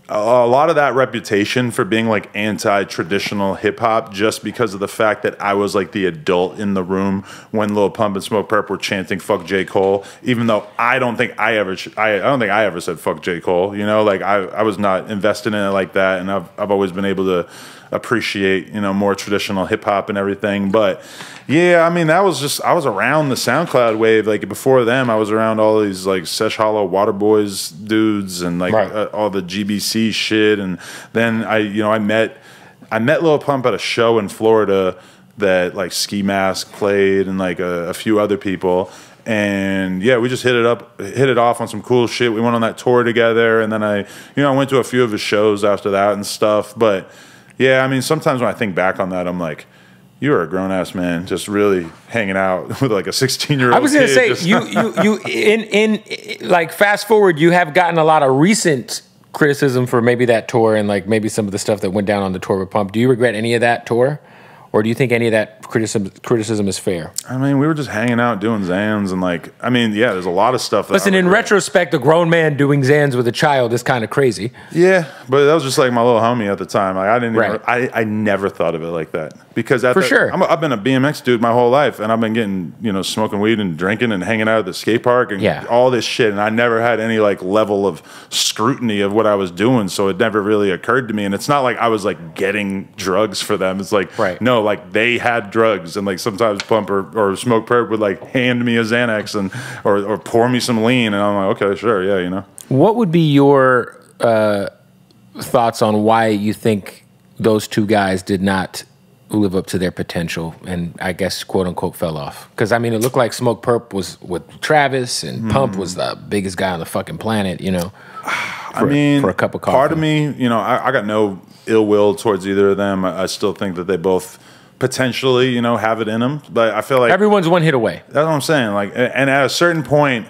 a lot of that reputation for being like anti-traditional hip-hop just because of the fact that I was like the adult in the room when Lil Pump and Smoke Purp were chanting fuck J. Cole, even though I don't think I ever said fuck J. Cole, like I was not invested in it like that, and I've always been able to appreciate, you know, more traditional hip hop and everything. But yeah, I mean, that was just, I was around the SoundCloud wave. Like before them, I was around all these like Sesh Hollow Waterboys dudes and like all the GBC shit. And then I met Lil Pump at a show in Florida that like Ski Mask played and like a few other people. And yeah, we just hit it off on some cool shit. We went on that tour together, and then I went to a few of his shows after that and stuff. But yeah, I mean, sometimes when I think back on that, I'm like, you were a grown ass man, just really hanging out with like a 16-year-old. I was gonna say you in like fast forward, you have gotten a lot of recent criticism for maybe that tour and like maybe some of the stuff that went down on the tour with Pump. Do you regret any of that tour? Or do you think any of that criticism is fair? I mean, we were just hanging out doing Xans and like, I mean, yeah, there's a lot of stuff. Listen, in retrospect, a grown man doing Xans with a child is kind of crazy. Yeah, but that was just like my little homie at the time. Like I didn't, I never thought of it like that because I've been a BMX dude my whole life, and I've been getting smoking weed and drinking and hanging out at the skate park and all this shit, and I never had any like level of scrutiny of what I was doing, so it never really occurred to me. And it's not like I was like getting drugs for them. It's like no. Like they had drugs, and like sometimes Pump or Smoke Perp would like hand me a Xanax and or pour me some lean, and I'm like, okay, sure, yeah, you know. What would be your thoughts on why you think those two guys did not live up to their potential and I guess quote unquote fell off? Because I mean, it looked like Smoke Perp was with Travis and Pump was the biggest guy on the fucking planet, you know. I mean, for a cup of coffee. Part of me, I got no ill will towards either of them. I still think that they both potentially, have it in them, but I feel like everyone's one hit away. That's what I'm saying. Like, and at a certain point,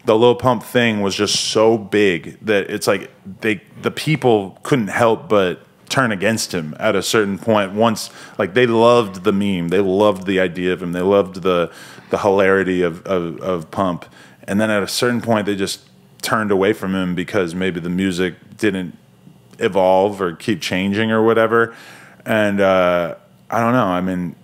the Lil Pump thing was just so big that it's like the people couldn't help but turn against him at a certain point. Once, like, they loved the meme, they loved the idea of him, they loved the hilarity of Pump, and then at a certain point, they just turned away from him because maybe the music didn't evolve or keep changing or whatever, and I don't know. I mean,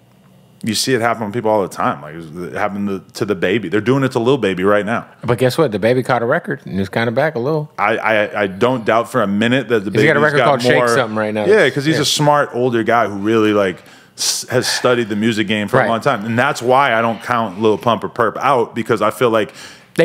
you see it happen with people all the time. Like it happened to the Baby. They're doing it to Lil Baby right now. But guess what? The Baby caught a record and he's kind of back a little. I don't doubt for a minute that the Baby's got a record called Shake Something right now. Yeah, because he's a smart older guy who really like has studied the music game for a long time, and that's why I don't count Lil Pump or Perp out, because I feel like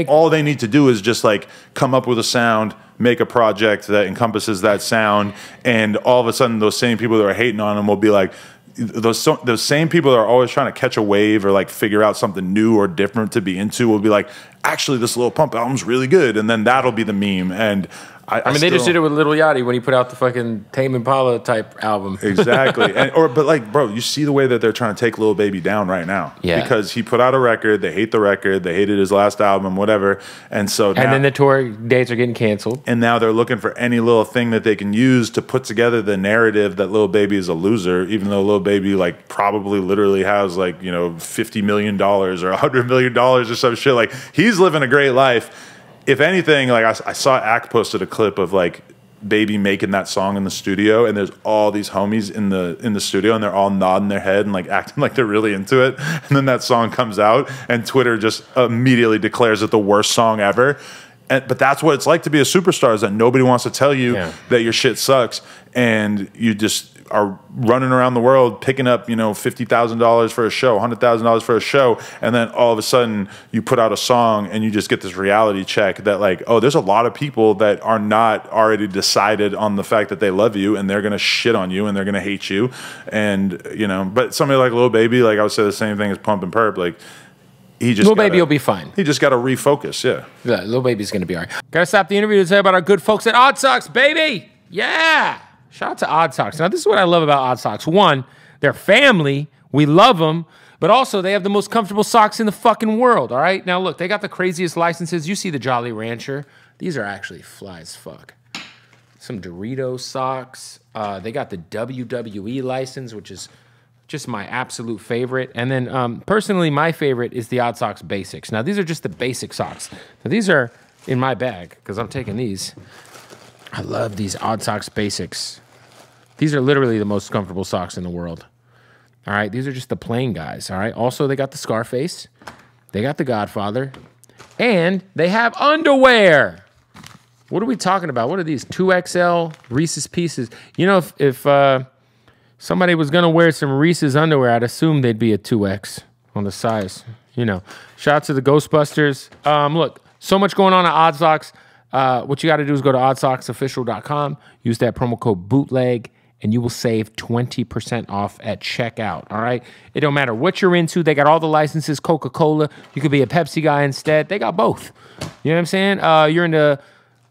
all they need to do is just like come up with a sound, make a project that encompasses that sound, and all of a sudden those same people that are hating on him will be like, those same people that are always trying to catch a wave or like figure out something new or different to be into will be like, actually, this Lil Pump album's really good, and then that'll be the meme. And I mean, they just did it with Lil Yachty when he put out the fucking Tame Impala type album. Exactly. But like, bro, you see the way that they're trying to take Lil Baby down right now. Yeah. Because he put out a record, they hate the record, they hated his last album, whatever. And then the tour dates are getting canceled. And now they're looking for any little thing that they can use to put together the narrative that Lil Baby is a loser, even though Lil Baby like probably literally has like, $50 million or $100 million or some shit. Like, he's living a great life. If anything, like I saw Ack posted a clip of like Baby making that song in the studio, and there's all these homies in the studio, and they're all nodding their head and like acting like they're really into it. And then that song comes out, and Twitter just immediately declares it the worst song ever. But that's what it's like to be a superstar, is that nobody wants to tell you that your shit sucks, and you just are running around the world picking up, $50,000 for a show, $100,000 for a show, and then all of a sudden you put out a song and you just get this reality check that like, oh, there's a lot of people that are not already decided on the fact that they love you, and they're gonna shit on you and they're gonna hate you, and but somebody like Lil Baby, like I would say the same thing as Pump and Perp, like Lil Baby will be fine. He just got to refocus, yeah, Lil Baby's gonna be all right. Gotta stop the interview to tell you about our good folks at Odd Socks, baby. Yeah. Shout out to Odd Socks. Now, this is what I love about Odd Socks. One, they're family. We love them. But also, they have the most comfortable socks in the fucking world, all right? Now, look, they got the craziest licenses. You see the Jolly Rancher. These are actually fly as fuck. Some Doritos socks. They got the WWE license, which is just my absolute favorite. And then, personally, my favorite is the Odd Socks Basics. Now, these are just the basic socks. Now, these are in my bag, because I'm taking these. I love these Odd Socks Basics. These are literally the most comfortable socks in the world. All right, these are just the plain guys, all right? Also, they got the Scarface. They got the Godfather. And they have underwear. What are we talking about? What are these? 2XL Reese's Pieces. If Somebody was going to wear some Reese's underwear. I'd assume they'd be a 2X on the size. You know, shout out to the Ghostbusters. Look, so much going on at OddSocks. What you got to do is go to oddsocksofficial.com, use that promo code BOOTLEG, and you will save 20% off at checkout, all right? It don't matter what you're into. They got all the licenses, Coca-Cola. You could be a Pepsi guy instead. They got both. You know what I'm saying? You're into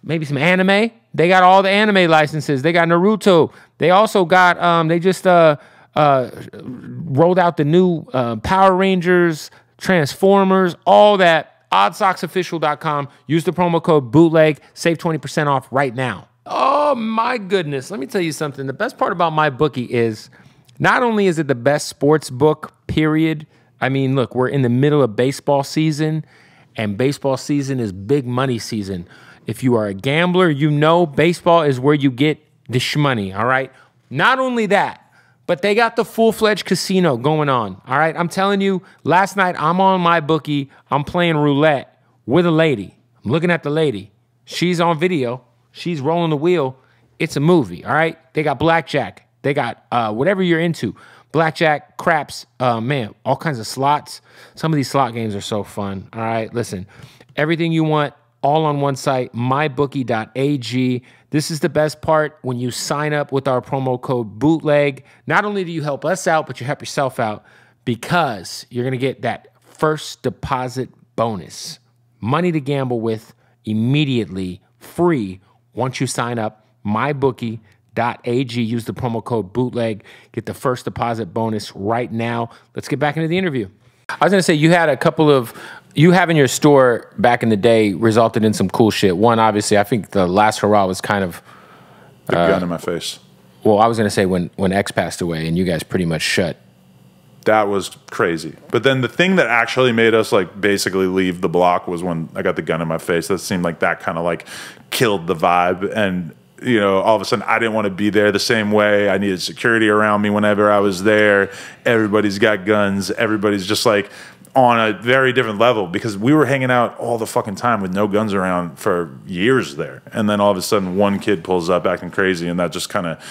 maybe some anime. They got all the anime licenses. They got Naruto. They also got, they just rolled out the new Power Rangers, Transformers, all that. Oddsocksofficial.com. Use the promo code BOOTLEG. Save 20% off right now. Oh, my goodness. Let me tell you something. The best part about my bookie is not only is it the best sports book, period. I mean, look, we're in the middle of baseball season, and baseball season is big money season. If you are a gambler, you know baseball is where you get the shmoney, all right? Not only that, but they got the full-fledged casino going on, all right? I'm telling you, last night I'm on my bookie. I'm playing roulette with a lady. I'm looking at the lady. She's on video. She's rolling the wheel. It's a movie, all right? They got blackjack. They got whatever you're into. Blackjack, craps, man, all kinds of slots. Some of these slot games are so fun, all right? Listen, everything you want, all on one site, mybookie.ag. This is the best part. When you sign up with our promo code BOOTLEG, not only do you help us out, but you help yourself out because you're going to get that first deposit bonus. Money to gamble with immediately, free, once you sign up, mybookie.ag. Use the promo code BOOTLEG. Get the first deposit bonus right now. Let's get back into the interview. I was going to say, you had a couple of, you having your store back in the day resulted in some cool shit. One, obviously, I think the last hurrah was kind of... the gun in my face. Well, I was going to say when X passed away and you guys pretty much shut. That was crazy. But then the thing that actually made us like basically leave the block was when I got the gun in my face. That seemed like that kind of like killed the vibe. And, you know, all of a sudden I didn't want to be there the same way. I needed security around me whenever I was there. Everybody's got guns. Everybody's just like on a very different level because we were hanging out all the fucking time with no guns around for years there. And then all of a sudden one kid pulls up acting crazy and that just kind of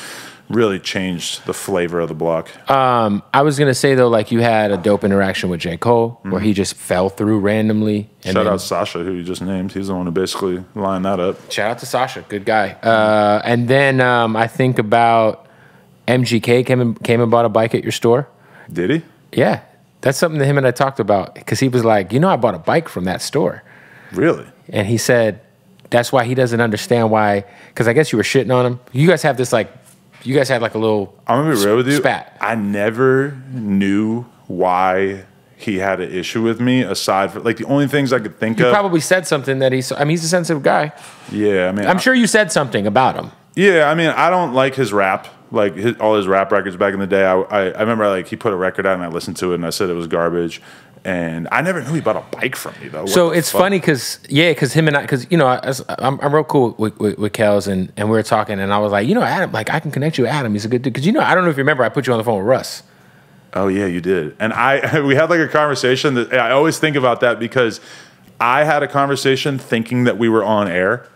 really changed the flavor of the block. I was going to say, though, like you had a dope interaction with J. Cole where he just fell through randomly. And Shout out Sasha, who you just named. He's the one who basically lined that up. Shout out to Sasha. Good guy. And then I think about MGK came and bought a bike at your store. Did he? Yeah. That's something that him and I talked about because he was like, you know, I bought a bike from that store. Really? And he said that's why he doesn't understand why, because I guess you were shitting on him. You guys have this like, you guys had like a little I'm gonna be real with you. Spat. I never knew why he had an issue with me aside from like the only things I could think of. You probably said something that I mean, he's a sensitive guy. Yeah, I mean, I'm sure you said something about him. Yeah, I mean, I don't like his rap. Like all his rap records back in the day. I remember like he put a record out and I listened to it and I said it was garbage. And I never knew he bought a bike from me though. So it's funny because him and I, because you know I'm real cool with Kels and we were talking and I was like, you know, Adam, like I can connect you with Adam. He's a good dude because you know I don't know if you remember I put you on the phone with Russ. Oh yeah, you did. And we had like a conversation that I always think about that because I had a conversation thinking that we were on air.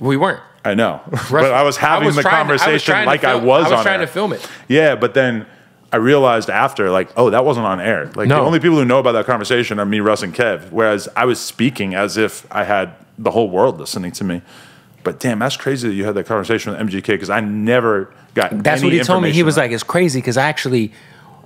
We weren't. I know, but I was having the conversation like I was trying to film it. Yeah, but then I realized after, like, oh, that wasn't on air. Like, the only people who know about that conversation are me, Russ, and Kev. Whereas I was speaking as if I had the whole world listening to me. But damn, that's crazy that you had that conversation with MGK because I never got That's any what he told me. He was on. like, it's crazy because I actually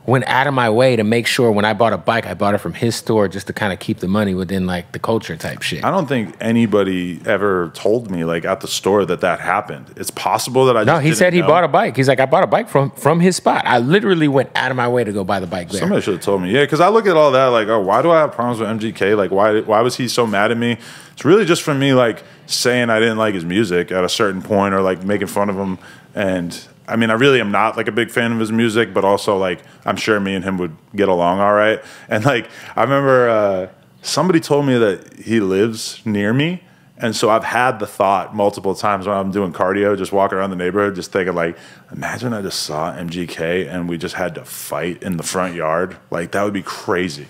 went out of my way to make sure when I bought a bike, I bought it from his store just to kind of keep the money within like the culture type shit. I don't think anybody ever told me like at the store that happened. It's possible that I just No, he said he bought a bike. He's like, I bought a bike from his spot. I literally went out of my way to go buy the bike there. Somebody should have told me. Yeah, because I look at all that like, oh, why do I have problems with MGK? Like, why was he so mad at me? It's really just from me like saying I didn't like his music at a certain point or like making fun of him. And I mean, I really am not like a big fan of his music, but also like I'm sure me and him would get along all right. And like I remember somebody told me that he lives near me, and so I've had the thought multiple times when I'm doing cardio, just walking around the neighborhood, just thinking like, imagine I just saw MGK and we just had to fight in the front yard. Like that would be crazy.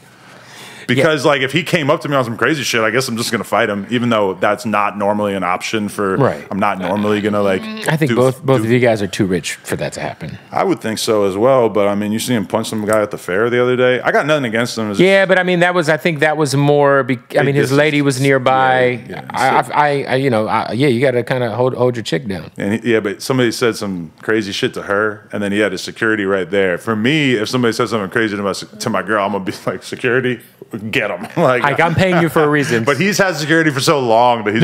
Because like if he came up to me on some crazy shit, I guess I'm just gonna fight him, even though that's not normally an option for. Right. I'm not normally gonna like. I think both of you guys are too rich for that to happen. I would think so as well, but I mean, you see him punch some guy at the fair the other day. I got nothing against him. Yeah, but I mean, I think that was more. I mean, his lady was nearby. You got to kind of hold your chick down. And but somebody said some crazy shit to her, and then he had his security right there. For me, if somebody said something crazy to my girl, I'm gonna be like, security, get him. like I'm paying you for a reason. But he's had security for so long that he's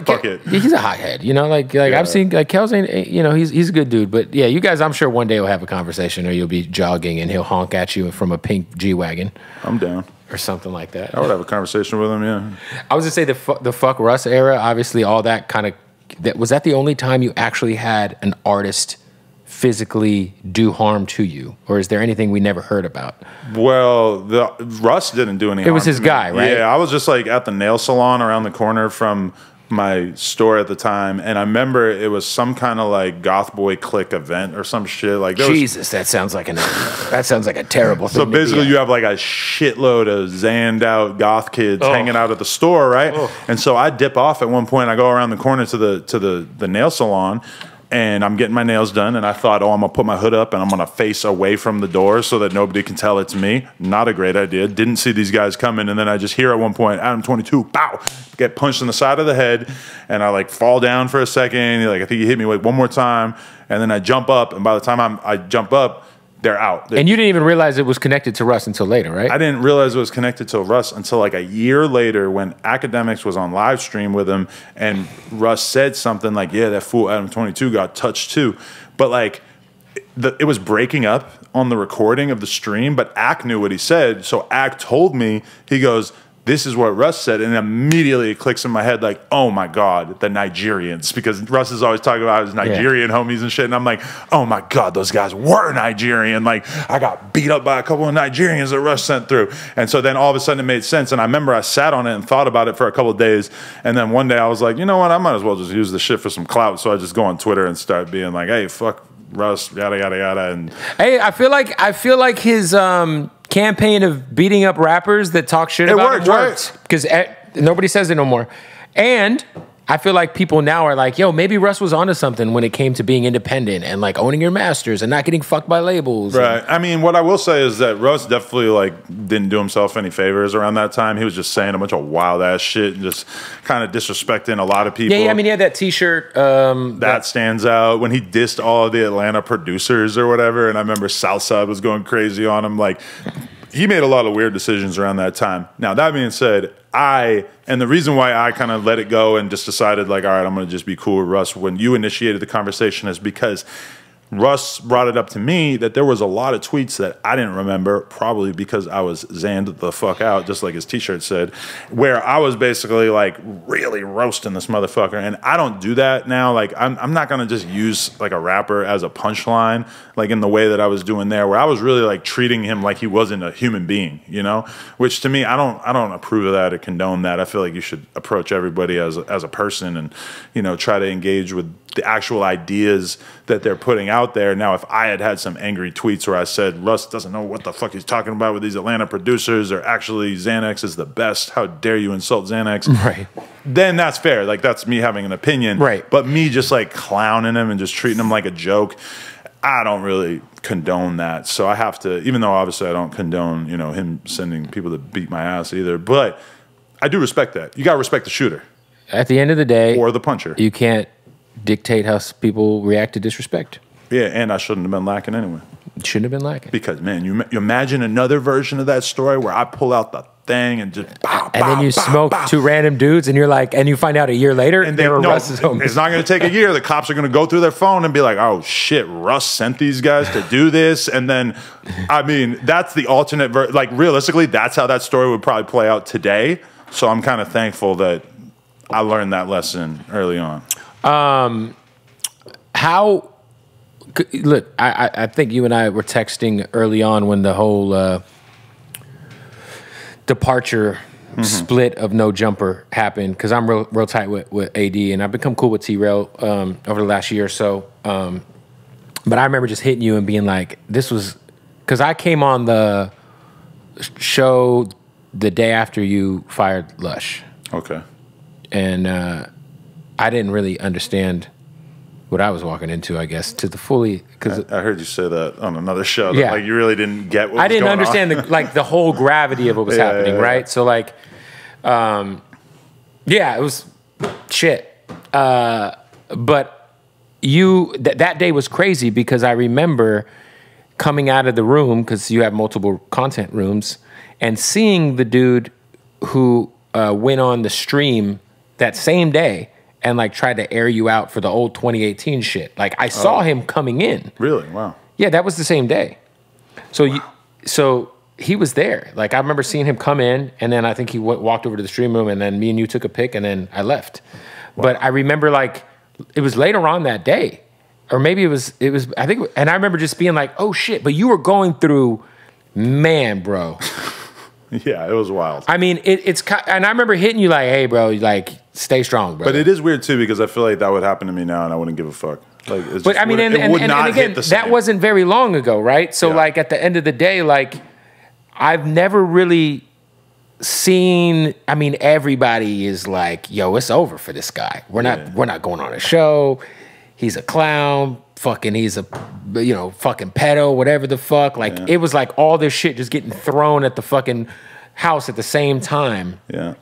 fuck it. He's a hothead, you know. Like I've seen like Kels ain't, you know, he's a good dude. But yeah, you guys, I'm sure one day we'll have a conversation, or you'll be jogging and he'll honk at you from a pink G-Wagon. I'm down. Or something like that. I would have a conversation with him. Yeah. I was gonna say the fuck Russ era. Obviously, all that kind of. Was that the only time you actually had an artist physically do harm to you, or is there anything we never heard about? Well, Russ didn't do any harm. It was his guy, right? Yeah, I was just like at the nail salon around the corner from my store at the time, and I remember it was some kind of like goth boy clique event or some shit. Like Jesus, that sounds like a terrible thing. So basically, you have like a shitload of zanned out goth kids hanging out at the store, right? And so I dip off at one point. I go around the corner to the nail salon. And I'm getting my nails done, and I thought, I'm gonna put my hood up and I'm gonna face away from the door so that nobody can tell it's me. Not a great idea. Didn't see these guys coming, and then I just hear at one point, Adam22, pow, get punched in the side of the head, and I like fall down for a second. Like I think he hit me like one more time, and then I jump up, and by the time I jump up, they're out. And you didn't even realize it was connected to Russ until later, right? I didn't realize it was connected to Russ until like a year later when Academics was on live stream with him, and Russ said something like, yeah, that fool Adam22 got touched too. But like, it was breaking up on the recording of the stream, but Ack knew what he said. So Ack told me, he goes, this is what Russ said, and immediately it clicks in my head like, oh my God, the Nigerians. Because Russ is always talking about his Nigerian homies and shit, and I'm like, oh my God, those guys were Nigerian. Like, I got beat up by a couple of Nigerians that Russ sent through. And so then all of a sudden it made sense, and I remember I sat on it and thought about it for a couple of days, and then one day I was like, you know what, I might as well just use this shit for some clout. So I just go on Twitter and start being like, hey, fuck Russ, yada, yada, yada. And hey, I feel like his campaign of beating up rappers that talk shit about him worked. Because nobody says it no more. And I feel like people now are like, yo, maybe Russ was onto something when it came to being independent and like owning your masters and not getting fucked by labels. Right. I mean, what I will say is that Russ definitely like didn't do himself any favors around that time. He was just saying a bunch of wild ass shit and just kind of disrespecting a lot of people. Yeah, I mean, he had that T-shirt. That stands out when he dissed all of the Atlanta producers or whatever. And I remember Southside was going crazy on him. Like, he made a lot of weird decisions around that time. Now, that being said, and the reason why I kind of let it go and just decided like, all right, I'm going to just be cool with Russ when you initiated the conversation is because Russ brought it up to me that there was a lot of tweets that I didn't remember, probably because I was zanned the fuck out, just like his T-shirt said, where I was basically like really roasting this motherfucker. And I don't do that now. Like I'm not gonna just use like a rapper as a punchline, like in the way that I was doing there, where I was really like treating him like he wasn't a human being, you know? Which to me, I don't approve of that or condone that. I feel like you should approach everybody as a person and, you know, try to engage with the actual ideas that they're putting out there. Now, if I had some angry tweets where I said, Russ doesn't know what the fuck he's talking about with these Atlanta producers, or actually Xanax is the best, how dare you insult Xanax? Right. Then that's fair. Like, that's me having an opinion. Right. But me just like clowning him and just treating him like a joke, I don't really condone that. So I have to, even though obviously I don't condone, you know, him sending people to beat my ass either, but I do respect that. You got to respect the shooter. At the end of the day. Or the puncher. You can't dictate how people react to disrespect. Yeah, and I shouldn't have been lacking anyway. Shouldn't have been lacking. Because, man, you imagine another version of that story where I pull out the thing and just then you smoke two random dudes and you're like, and you find out a year later and they were Russ's homies. It's not going to take a year. The cops are going to go through their phone and be like, oh shit, Russ sent these guys to do this. And then, I mean, that's the alternate like realistically, that's how that story would probably play out today. So I'm kind of thankful that I learned that lesson early on. Look, I think you and I were texting early on when the whole departure split of No Jumper happened, because I'm real tight with AD, and I've become cool with t-rell over the last year or so. But I remember just hitting you and being like, this was, because I came on the show the day after you fired Lush. Okay. And I didn't really understand what I was walking into, I guess, to the fully, because I heard you say that on another show. That, Yeah. like you really didn't get what I was didn't going understand on. the whole gravity of what was happening, right? So like, yeah, it was shit. But that day was crazy because I remember coming out of the room, because you have multiple content rooms, and seeing the dude who went on the stream that same day and like tried to air you out for the old 2018 shit. Like I saw him coming in. Really? Wow. Yeah, that was the same day. So so he was there. Like I remember seeing him come in, and then I think he walked over to the stream room, and then me and you took a pic, and then I left. Wow. But I remember like it was later on that day, or maybe it was I think, and I remember just being like, oh shit. But you were going through, man, bro. Yeah, it was wild. I mean, it's and I remember hitting you like, hey, bro, like stay strong, bro. But it is weird too because I feel like that would happen to me now, and I wouldn't give a fuck. Like, it's but just, I mean, and again, that wasn't very long ago, right? So like at the end of the day, like I've never really seen. I mean, everybody is like, yo, it's over for this guy. We're not going on a show. He's a clown. Fucking, he's a, fucking pedo, whatever the fuck. Like, it was like all this shit just getting thrown at the fucking house at the same time. Yeah.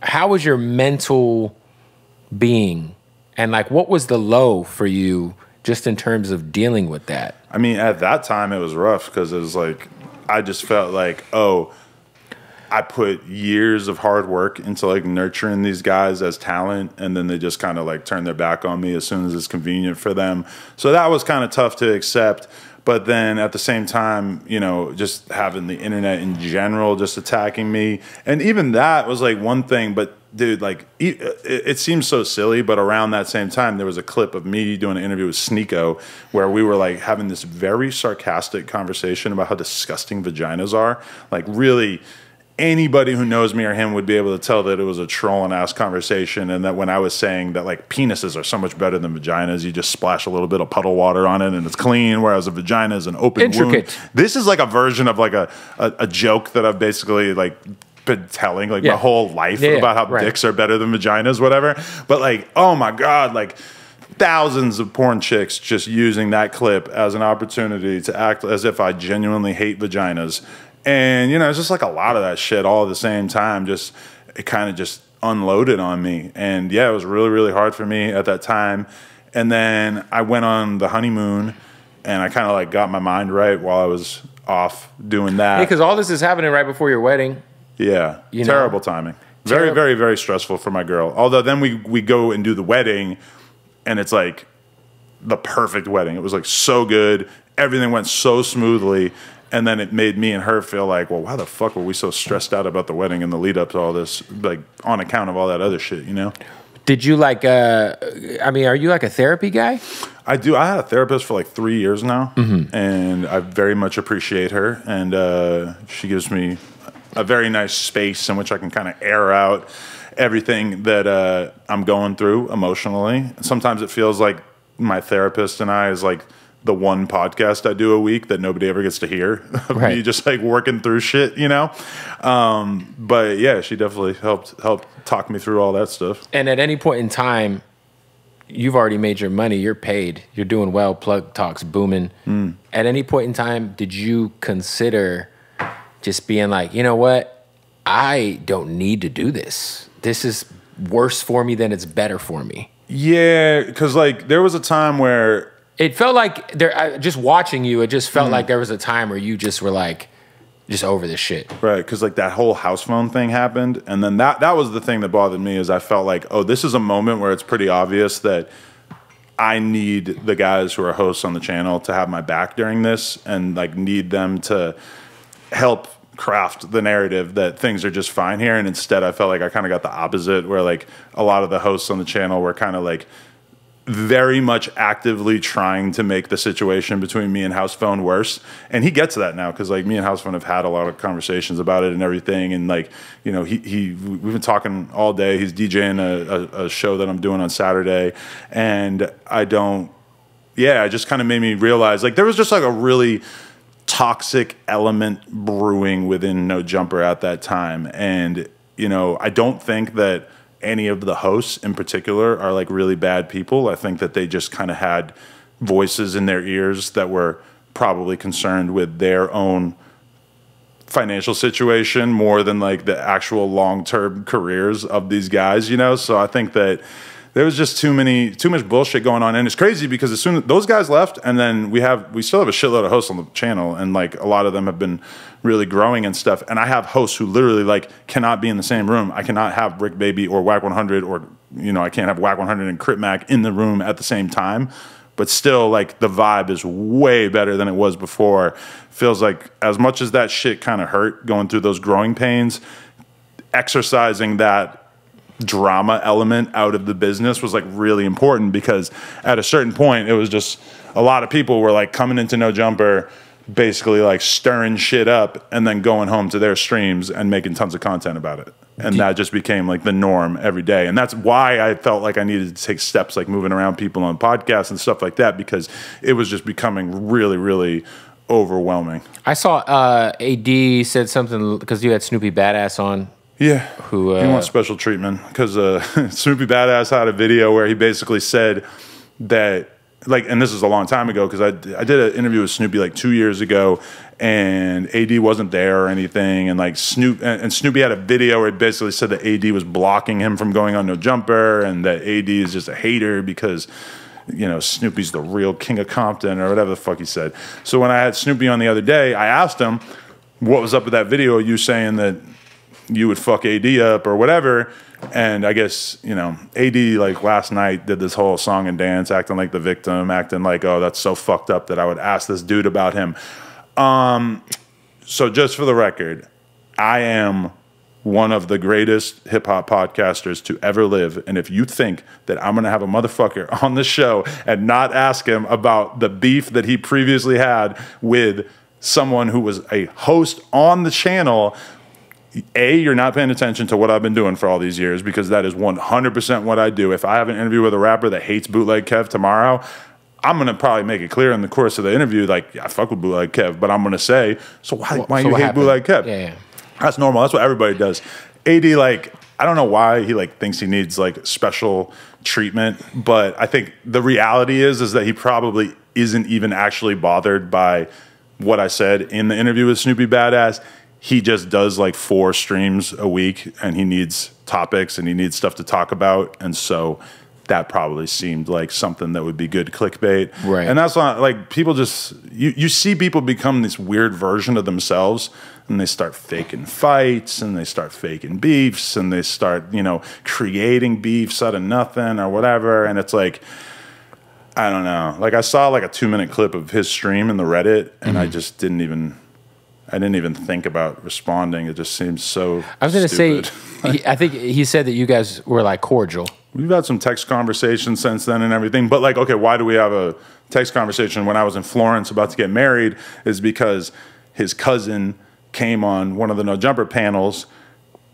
How was your mental being? And like, what was the low for you just in terms of dealing with that? I mean, at that time, it was rough because it was like, I just felt like, oh, I put years of hard work into like nurturing these guys as talent, and then they just kind of like turn their back on me as soon as it's convenient for them. So that was kind of tough to accept. But then at the same time, just having the internet in general just attacking me, and even that was like one thing. But dude, like it seems so silly, but around that same time, there was a clip of me doing an interview with Sneeko where we were like having this very sarcastic conversation about how disgusting vaginas are. Like really, anybody who knows me or him would be able to tell that it was a trolling ass conversation, and that when I was saying that like penises are so much better than vaginas, you just splash a little bit of puddle water on it and it's clean, whereas a vagina is an open wound. This is like a version of like a joke that I've basically like been telling like my whole life about how dicks are better than vaginas, whatever. But like, oh my God, like thousands of porn chicks just using that clip as an opportunity to act as if I genuinely hate vaginas. And, it's just like a lot of that shit all at the same time. It kind of just unloaded on me. And yeah, it was really, really hard for me at that time. And then I went on the honeymoon, and I kind of like got my mind right while I was off doing that. Yeah, because all this is happening right before your wedding. Yeah, terrible timing. Very, very, very stressful for my girl. Although then we go and do the wedding, and it's like the perfect wedding. It was like so good. Everything went so smoothly. And then it made me and her feel like, well, why the fuck were we so stressed out about the wedding and the lead up to all this, like on account of all that other shit, Did you like, are you like a therapy guy? I do. I had a therapist for like 3 years now, and I very much appreciate her. And she gives me a very nice space in which I can kind of air out everything that I'm going through emotionally. Sometimes it feels like my therapist and I is like the one podcast I do a week that nobody ever gets to hear of me just like working through shit, But yeah, she definitely helped talk me through all that stuff. And at any point in time, you've already made your money. You're paid. You're doing well. Plug Talk's booming. At any point in time, did you consider just being like, you know what? I don't need to do this. This is worse for me than it's better for me. Yeah, because like there was a time where it felt like just watching you, it just felt like there was a time where you just were like, just over this shit. Right, because like that whole house phone thing happened. And then that was the thing that bothered me is I felt like, oh, this is a moment where it's pretty obvious that I need the guys who are hosts on the channel to have my back during this, and like need them to help craft the narrative that things are just fine here. And instead I felt like I kind of got the opposite, where like a lot of the hosts on the channel were kind of like very much actively trying to make the situation between me and House Phone worse. And he gets that now because like me and House Phone have had a lot of conversations about it and everything. And like, we've been talking all day. He's DJing a show that I'm doing on Saturday. And it just kind of made me realize like there was just like a really toxic element brewing within No Jumper at that time. And, you know, I don't think that any of the hosts in particular are like really bad people. I think that they just kind of had voices in their ears that were probably concerned with their own financial situation more than like the actual long-term careers of these guys, you know? So I think that there was just too much bullshit going on. And it's crazy because as soon as those guys left, and then we still have a shitload of hosts on the channel, and like a lot of them have been really growing and stuff. And I have hosts who literally like cannot be in the same room. I cannot have Rick Baby or Whack 100, or, you know, I can't have Whack 100 and Crit Mac in the room at the same time. But still, like, the vibe is way better than it was before. Feels like as much as that shit kind of hurt going through those growing pains, exercising that drama element out of the business was like really important, because at a certain point it was just a lot of people were like coming into No Jumper basically like stirring shit up and then going home to their streams and making tons of content about it, and that just became like the norm every day. And that's why I felt like I needed to take steps like moving around people on podcasts and stuff like that, because it was just becoming really, really overwhelming. I saw AD said something because you had Snoopy Badass on. Yeah, who he wants special treatment because Snoopy Badass had a video where he basically said that, like, and this is a long time ago because I did an interview with Snoopy like 2 years ago, and AD wasn't there or anything, and like Snoopy had a video where he basically said that AD was blocking him from going on No Jumper, and that AD is just a hater because, you know, Snoopy's the real king of Compton or whatever the fuck he said. So when I had Snoopy on the other day, I asked him what was up with that video, you saying that you would fuck AD up or whatever. And I guess, you know, AD like last night did this whole song and dance, acting like the victim, acting like, oh, that's so fucked up that I would ask this dude about him. So just for the record, I am one of the greatest hip-hop podcasters to ever live. And if you think that I'm going to have a motherfucker on the show and not ask him about the beef that he previously had with someone who was a host on the channel, A, you're not paying attention to what I've been doing for all these years, because that is 100% what I do. If I have an interview with a rapper that hates Bootleg Kev tomorrow, I'm going to probably make it clear in the course of the interview, like, yeah, I fuck with Bootleg Kev, but I'm going to say, so why you hate Bootleg Kev? Yeah. That's normal. That's what everybody does. AD, like, I don't know why he like thinks he needs like special treatment, but I think the reality is that he probably isn't even actually bothered by what I said in the interview with Snoopy Badass. He just does like 4 streams a week, and he needs topics and he needs stuff to talk about. And so that probably seemed like something that would be good clickbait. Right. And that's not like, people just, you see people become this weird version of themselves, and they start faking fights, and they start faking beefs, and they start, you know, creating beefs out of nothing or whatever. And it's like, I don't know. Like, I saw like a 2-minute clip of his stream in the Reddit, and I just didn't even think about responding. It just seems so I was going to say, stupid. I think he said that you guys were like cordial. We've had some text conversations since then and everything. But like, okay, why do we have a text conversation when I was in Florence about to get married? Is because his cousin came on one of the No Jumper panels,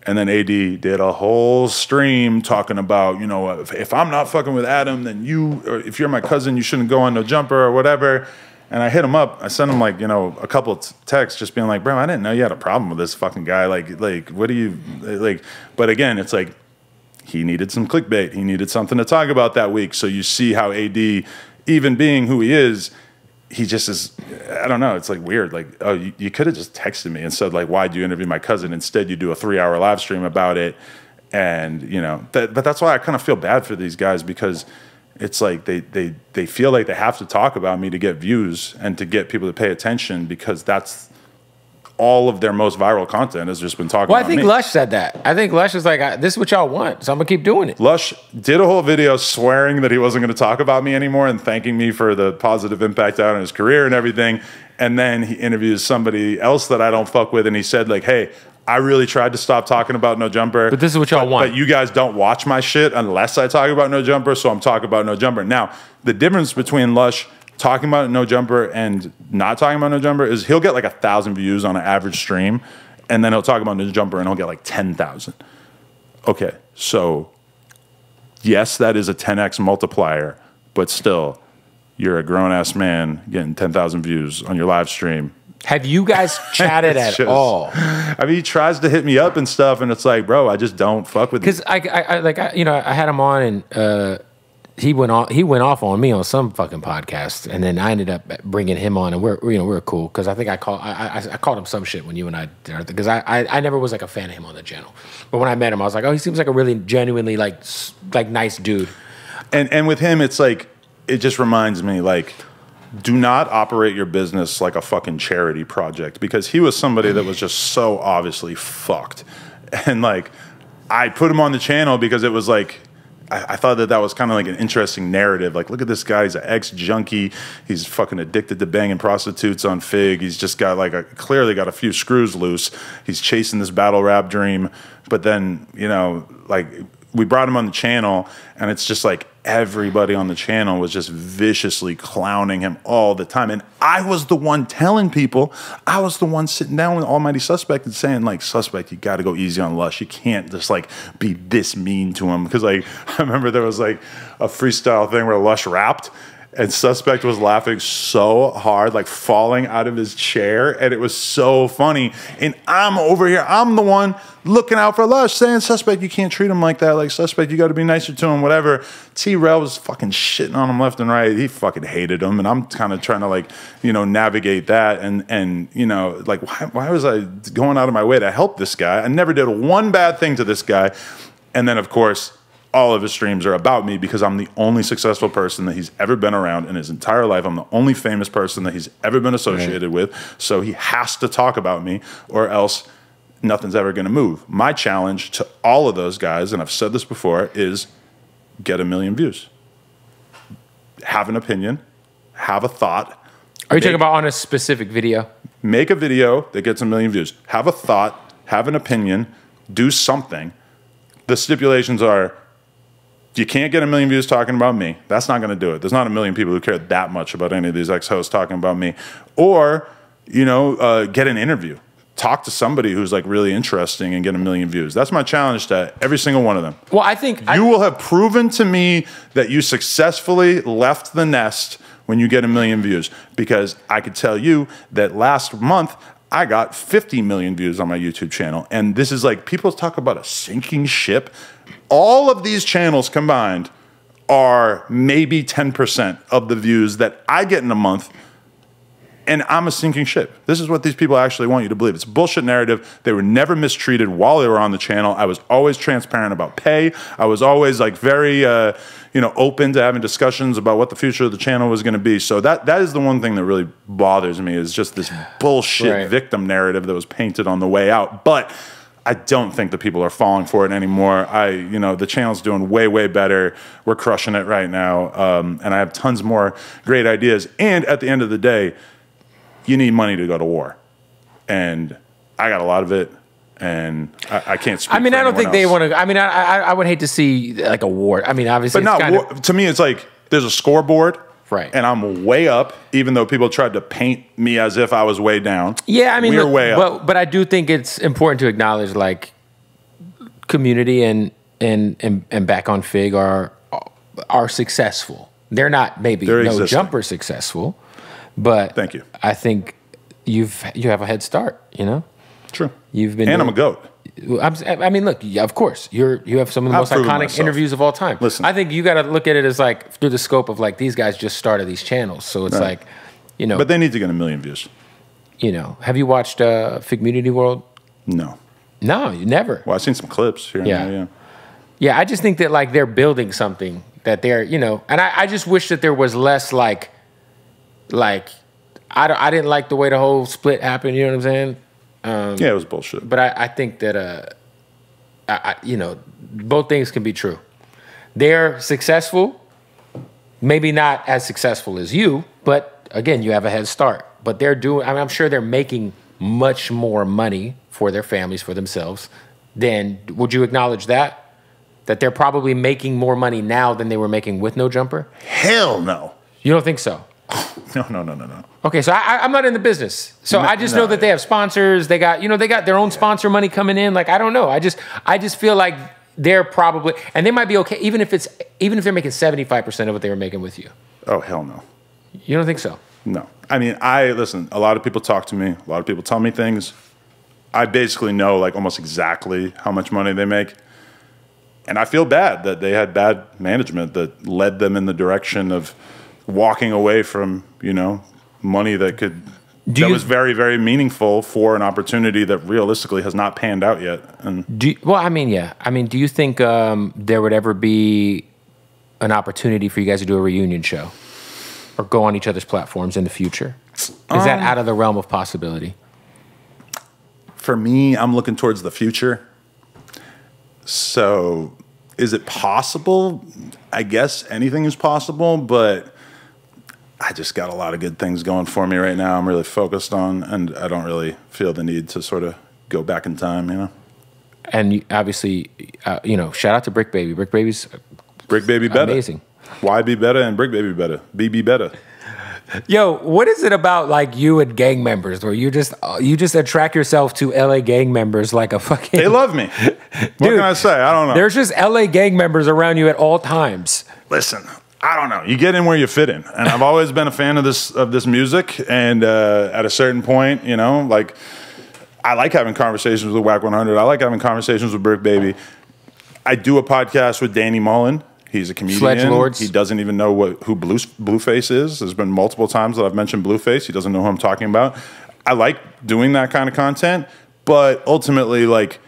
and then AD did a whole stream talking about, you know, if I'm not fucking with Adam, then or if you're my cousin, you shouldn't go on No Jumper or whatever. And I hit him up. I sent him like, you know, a couple of texts just being like, bro, I didn't know you had a problem with this fucking guy. Like, what do you, like, but again, it's like, he needed some clickbait. He needed something to talk about that week. So you see how AD, even being who he is, he just is, I don't know, it's like weird. Like, oh, you could have just texted me and said, like, why'd you interview my cousin? Instead, you do a 3-hour live stream about it. And, you know, but that's why I kind of feel bad for these guys, because it's like they feel like they have to talk about me to get views and to get people to pay attention, because that's all of their most viral content has just been talking about me. Well, I think Lush said that. I think Lush is like, this is what y'all want, so I'm going to keep doing it. Lush did a whole video swearing that he wasn't going to talk about me anymore and thanking me for the positive impact out on his career and everything. And then he interviews somebody else that I don't fuck with, and he said, like, hey, I really tried to stop talking about No Jumper. But this is what y'all want. But you guys don't watch my shit unless I talk about No Jumper, so I'm talking about No Jumper. Now, the difference between Lush talking about No Jumper and not talking about No Jumper is he'll get like 1,000 views on an average stream, and then he'll talk about No Jumper and he'll get like 10,000. Okay, so yes, that is a 10x multiplier, but still, you're a grown-ass man getting 10,000 views on your live stream. Have you guys chatted at all? I mean, he tries to hit me up and stuff, and it's like, bro, I just don't fuck with you. Because I had him on, and he went off on me on some fucking podcast, and then I ended up bringing him on, and we're cool. Because I think I called him some shit when you and I did, because I never was like a fan of him on the channel, but when I met him, I was like, oh, he seems like a really genuinely like nice dude. And with him, it's like, it just reminds me, like, do not operate your business like a fucking charity project, because he was somebody that was just so obviously fucked. And like, I put him on the channel because it was like, I thought that was kind of like an interesting narrative. Like, look at this guy. He's an ex-junkie. He's fucking addicted to banging prostitutes on Fig. He's just got like clearly got a few screws loose. He's chasing this battle rap dream. But then, you know, like, we brought him on the channel, and it's just like everybody on the channel was just viciously clowning him all the time. And I was the one telling people, I was the one sitting down with Almighty Suspect and saying, like, Suspect, you got to go easy on Lush. You can't just like be this mean to him. Because like, I remember there was like a freestyle thing where Lush rapped, and Suspect was laughing so hard, like falling out of his chair, and it was so funny. And I'm over here, I'm the one looking out for Lush, saying, Suspect, you can't treat him like that. Like, Suspect, you got to be nicer to him, whatever. T-rell was fucking shitting on him left and right. He fucking hated him, and I'm kind of trying to, like, you know, navigate that. And you know, like, why was I going out of my way to help this guy? I never did one bad thing to this guy. And then, of course, all of his streams are about me, because I'm the only successful person that he's ever been around in his entire life. I'm the only famous person that he's ever been associated with. So he has to talk about me, or else nothing's ever going to move. My challenge to all of those guys, and I've said this before, is get 1 million views. Have an opinion. Have a thought. Are you talking about on a specific video? Make a video that gets 1 million views. Have a thought. Have an opinion. Do something. The stipulations are, you can't get 1 million views talking about me. That's not going to do it. There's not 1 million people who care that much about any of these ex-hosts talking about me. Or, you know, get an interview. Talk to somebody who's like really interesting and get 1 million views. That's my challenge to every single one of them. Well, I think you will have proven to me that you successfully left the nest when you get 1 million views. Because I could tell you that last month, I got 50 million views on my YouTube channel. And this is like, people talk about a sinking ship. All of these channels combined are maybe 10% of the views that I get in a month, and I'm a sinking ship. This is what these people actually want you to believe. It's a bullshit narrative. They were never mistreated while they were on the channel. I was always transparent about pay. I was always like very, you know, open to having discussions about what the future of the channel was going to be. So that is the one thing that really bothers me, is just this bullshit victim narrative that was painted on the way out. But I don't think that people are falling for it anymore. You know, the channel's doing way, way better. We're crushing it right now. And I have tons more great ideas. And at the end of the day, you need money to go to war. And I got a lot of it. And I can't speak. I mean, for I don't think else. they want to. I mean, I would hate to see like a war. I mean, obviously, but not war. To me, it's like there's a scoreboard. Right. And I'm way up, even though people tried to paint me as if I was way down. Yeah, I mean, we're way up. But I do think it's important to acknowledge, like, community and back on Fig are successful. They're not maybe no jumper successful, but thank you. I think you have a head start. You know, true. You've been, and I'm a GOAT. I mean, look, of course, you have some of the most iconic interviews of all time. Listen, I think you got to look at it as like through the scope of like these guys just started these channels, so it's like, you know. But they need to get 1 million views. You know, have you watched Fig Community World? No. No, you never. Well, I've seen some clips here. Yeah. And there, Yeah, I just think that like they're building something that they're, you know, and I just wish that there was less like I didn't like the way the whole split happened. You know what I'm saying? Yeah, it was bullshit. But I think that, you know, both things can be true. They're successful, maybe not as successful as you, but again, you have a head start. But they're doing, I mean, I'm sure they're making much more money for their families, for themselves. Then would you acknowledge that? That they're probably making more money now than they were making with no jumper? Hell no. You don't think so? No. Okay, so I'm not in the business. So I just know that they have sponsors. They got their own sponsor money coming in. Like, I don't know. I just feel like they're probably, and they might be okay even if they're making 75% of what they were making with you. Oh, hell no. You don't think so? No. I mean, listen, a lot of people talk to me. A lot of people tell me things. I basically know like almost exactly how much money they make. And I feel bad that they had bad management that led them in the direction of walking away from, money that was very, very meaningful for an opportunity that realistically has not panned out yet. And do you think there would ever be an opportunity for you guys to do a reunion show or go on each other's platforms in the future? Is that out of the realm of possibility? For me, I'm looking towards the future. So is it possible? I guess anything is possible, but I just got a lot of good things going for me right now. I'm really focused on, and I don't really feel the need to sort of go back in time, And obviously, shout out to Brick Baby. Brick Baby's better. Amazing. Why be better and Brick Baby better? Be better. Yo, what is it about like you and gang members where you just attract yourself to LA gang members like a fucking... They love me. What can I say? I don't know. There's just LA gang members around you at all times. Listen, I don't know. You get in where you fit in. And I've always been a fan of this music. And at a certain point, like I like having conversations with Whack 100. I like having conversations with Brick Baby. I do a podcast with Danny Mullen. He's a comedian. Sledgelords. He doesn't even know who Blueface is. There's been multiple times that I've mentioned Blueface. He doesn't know who I'm talking about. I like doing that kind of content, but ultimately, like,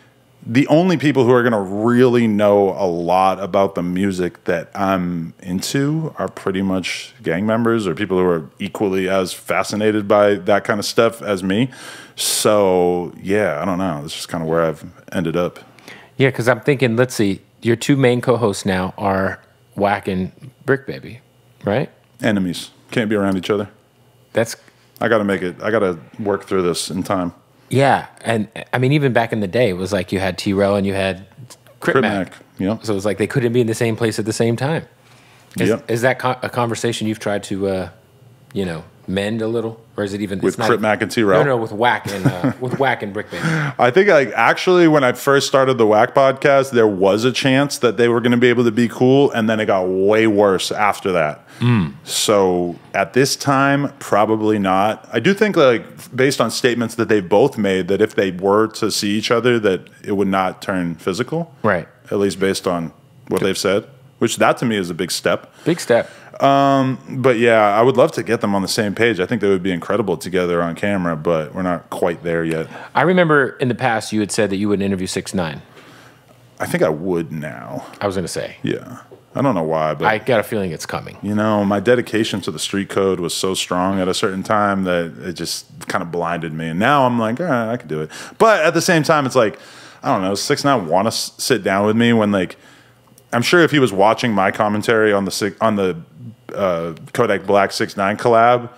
the only people who are going to really know a lot about the music that I'm into are pretty much gang members or people who are equally as fascinated by that kind of stuff as me. So, yeah, I don't know. This is kind of where I've ended up. Yeah, because I'm thinking, let's see, your two main co-hosts now are Whack and Brick Baby, right? Enemies. Can't be around each other. I got to make it. I got to work through this in time. Yeah, and I mean, even back in the day, it was like you had T-Rell and you had Crip Mac. Yeah. So it was like they couldn't be in the same place at the same time. Is that a conversation you've tried to, mend a little, or is it even with Crip Mac and T-Rell? No, with Whack and with Whack and Brick Baby. I think actually when I first started the Whack podcast, there was a chance that they were going to be able to be cool, and then it got way worse after that. So at this time, probably not. I do think, based on statements that they've both made, that if they were to see each other, that it would not turn physical. Right. At least based on what they've said, which that to me is a big step. Big step. But yeah, I would love to get them on the same page. I think they would be incredible together on camera, but we're not quite there yet. I remember in the past you had said that you would interview 6ix9ine. I think I would now. I was going to say. Yeah. I don't know why, but I got a feeling it's coming. My dedication to the street code was so strong at a certain time that it just kind of blinded me. And now I'm like, all right, I can do it. But at the same time, it's like, I don't know, 6ix9ine want to sit down with me when, like, I'm sure if he was watching my commentary on the Kodak Black 6ix9ine collab,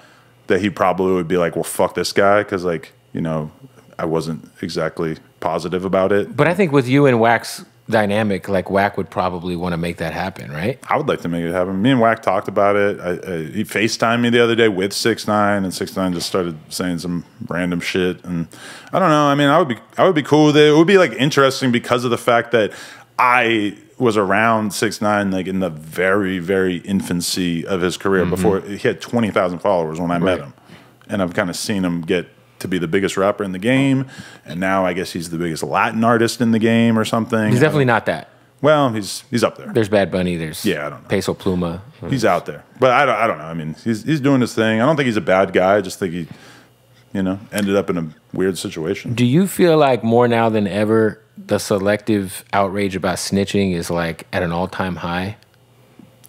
that he probably would be like, well, fuck this guy, because, like, I wasn't exactly positive about it. But I think with you and Wack's dynamic, like, Whack would probably want to make that happen, right? I would like to make it happen. Me and Whack talked about it. He FaceTimed me the other day with 6ix9ine, and 6ix9ine just started saying some random shit. And I don't know. I mean, I would be cool with it. It would be, like, interesting because of the fact that I was around 6ix9ine, like, in the very, very infancy of his career. Before he had 20,000 followers when I met him, and I've kind of seen him get to be the biggest rapper in the game, and now I guess he's the biggest Latin artist in the game or something. He's definitely not that. Well, he's up there. There's Bad Bunny. There's I don't know. Peso Pluma. He's out there, but I don't know. I mean, he's doing his thing. I don't think he's a bad guy. I just think he, ended up in a weird situation. Do you feel like more now than ever the selective outrage about snitching is like at an all-time high?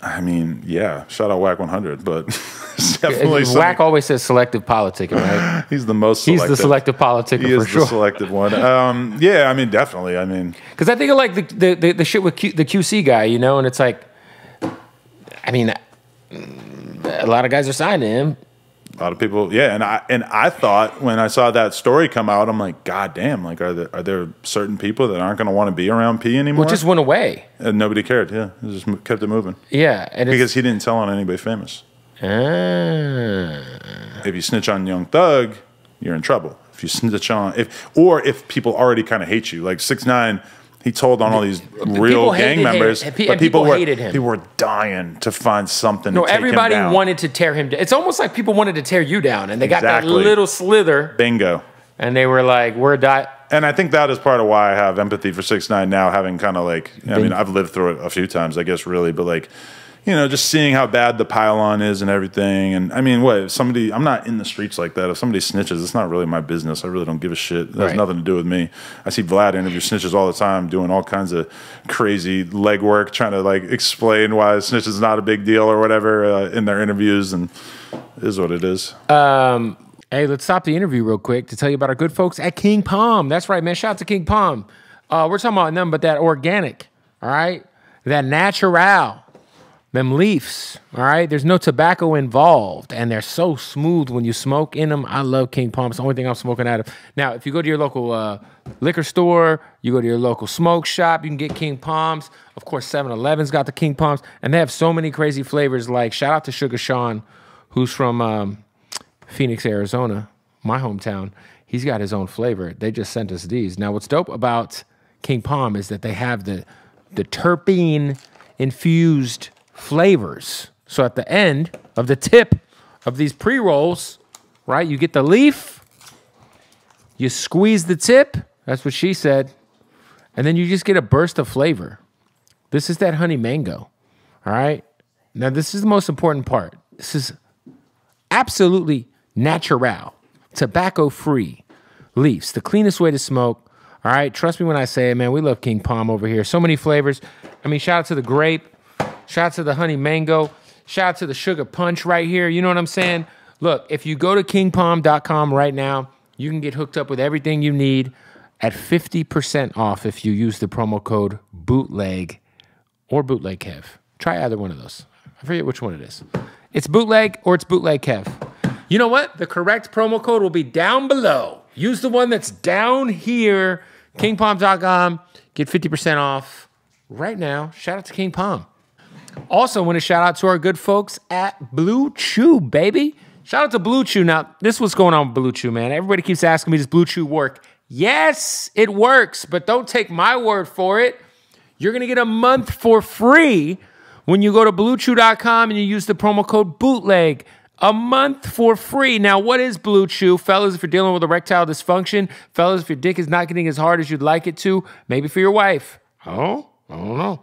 I mean, yeah. Shout out Whack 100, but definitely Whack always says selective politicking, right? He's the most selective. He's the selective politicker, he is for sure. The selective one. Yeah, I mean, definitely. I mean, because I think of like the shit with the QC guy, and it's like, I mean, a lot of guys are signed to him. A lot of people, yeah, and I thought when I saw that story come out, I'm like, God damn, like, are there certain people that aren't going to want to be around P anymore? Well, it just went away, and nobody cared. Yeah, it just kept it moving. Yeah, and because he didn't tell on anybody famous. If you snitch on Young Thug, you're in trouble. If you snitch on if people already kind of hate you, like 6ix9ine He told on all these real People gang hated him, members, and but people hated him. People were dying to find something. No, to take everybody him down. wanted to tear him down. It's almost like people wanted to tear you down, and they got that Exactly. little slither, Bingo. and they were like, "We're And I think that is part of why I have empathy for 6ix9ine now, having kind of like, I mean, I've lived through it a few times, I guess, really, but like, you know, just seeing how bad the pile-on is and everything. And I mean, what, if somebody, I'm not in the streets like that. If somebody snitches, it's not really my business. I really don't give a shit. It has nothing to do with me. I see Vlad interview snitches all the time, doing all kinds of crazy legwork, trying to like explain why snitch is not a big deal or whatever in their interviews, and it is what it is. Hey, let's stop the interview real quick to tell you about our good folks at King Palm. That's right, man. Shout out to King Palm. We're talking about nothing but that organic, all right? That natural, them leaves, all right? There's no tobacco involved, and they're so smooth when you smoke in them. I love King Palm. It's the only thing I'm smoking out of. Now, if you go to your local liquor store, you go to your local smoke shop, you can get King Palms. Of course, 7-Eleven's got the King Palms, and they have so many crazy flavors. Like, shout out to Sugar Sean, who's from Phoenix, Arizona, my hometown. He's got his own flavor. They just sent us these. Now, what's dope about King Palm is that they have the terpene-infused flavors. So at the end of the tip of these pre-rolls, right, you get the leaf, you squeeze the tip, that's what she said, and then you just get a burst of flavor. This is that honey mango, all right? Now, this is the most important part. This is absolutely natural, tobacco-free leaves, the cleanest way to smoke. All right, trust me when I say it, man. We love King Palm over here. So many flavors. I mean, shout out to the grape, shout out to the honey mango, shout out to the sugar punch right here. You know what I'm saying? Look, if you go to kingpalm.com right now, you can get hooked up with everything you need at 50% off if you use the promo code BOOTLEG or BOOTLEG Kev. Try either one of those. I forget which one it is. It's BOOTLEG or it's BOOTLEG Kev. You know what? The correct promo code will be down below. Use the one that's down here, kingpalm.com. Get 50% off right now. Shout out to King Palm. Also, want to shout out to our good folks at Blue Chew, baby. Shout out to Blue Chew. Now, this is what's going on with Blue Chew, man. Everybody keeps asking me, does Blue Chew work? Yes, it works, but don't take my word for it. You're going to get a month for free when you go to bluechew.com and you use the promo code BOOTLEG. A month for free. Now, what is Blue Chew? Fellas, if you're dealing with erectile dysfunction, fellas, if your dick is not getting as hard as you'd like it to, maybe for your wife. Oh, I don't know.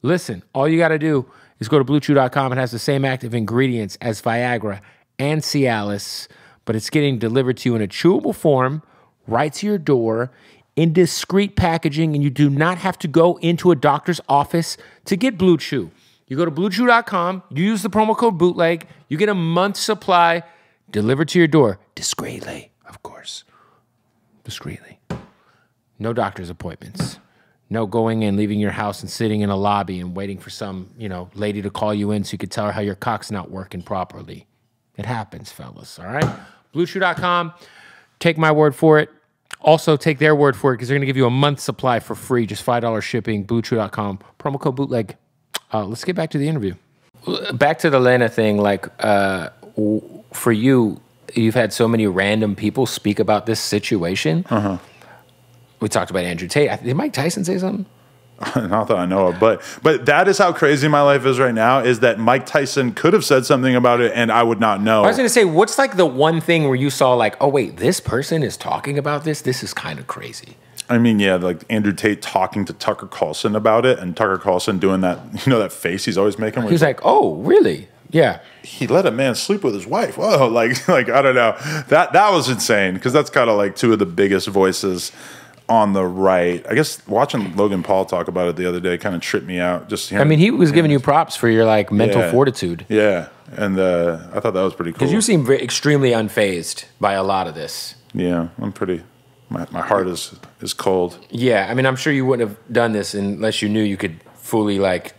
Listen, all you got to do is go to bluechew.com. It has the same active ingredients as Viagra and Cialis, but it's getting delivered to you in a chewable form right to your door in discreet packaging, and you do not have to go into a doctor's office to get Blue Chew. You go to bluechew.com, you use the promo code BOOTLEG, you get a month's supply delivered to your door. Discreetly, of course. Discreetly. No doctor's appointments. No going in, leaving your house and sitting in a lobby and waiting for some, lady to call you in so you could tell her how your cock's not working properly. It happens, fellas, all right? Bluechew.com, take my word for it. Also, take their word for it because they're going to give you a month's supply for free, just $5 shipping, bluechew.com, promo code BOOTLEG. Let's get back to the interview. Back to the Lena thing, like, for you, you've had so many random people speak about this situation. Uh-huh. We talked about Andrew Tate. Did Mike Tyson say something? Not that I know of, but that is how crazy my life is right now, is that Mike Tyson could have said something about it and I would not know. I was going to say, what's like the one thing where you saw like, oh, wait, this person is talking about this? This is kind of crazy. I mean, yeah, like Andrew Tate talking to Tucker Carlson about it, and Tucker Carlson doing that, that face he's always making. He's like, oh, really? Yeah. He let a man sleep with his wife. Whoa, like I don't know. That was insane, because that's kind of like two of the biggest voices on the right. I guess watching Logan Paul talk about it the other day kind of tripped me out. Just hearing, he was giving you props for your like mental fortitude. Yeah, and I thought that was pretty cool. Because you seem extremely unfazed by a lot of this. Yeah, I'm pretty. My heart is cold. Yeah, I mean, I'm sure you wouldn't have done this unless you knew you could fully like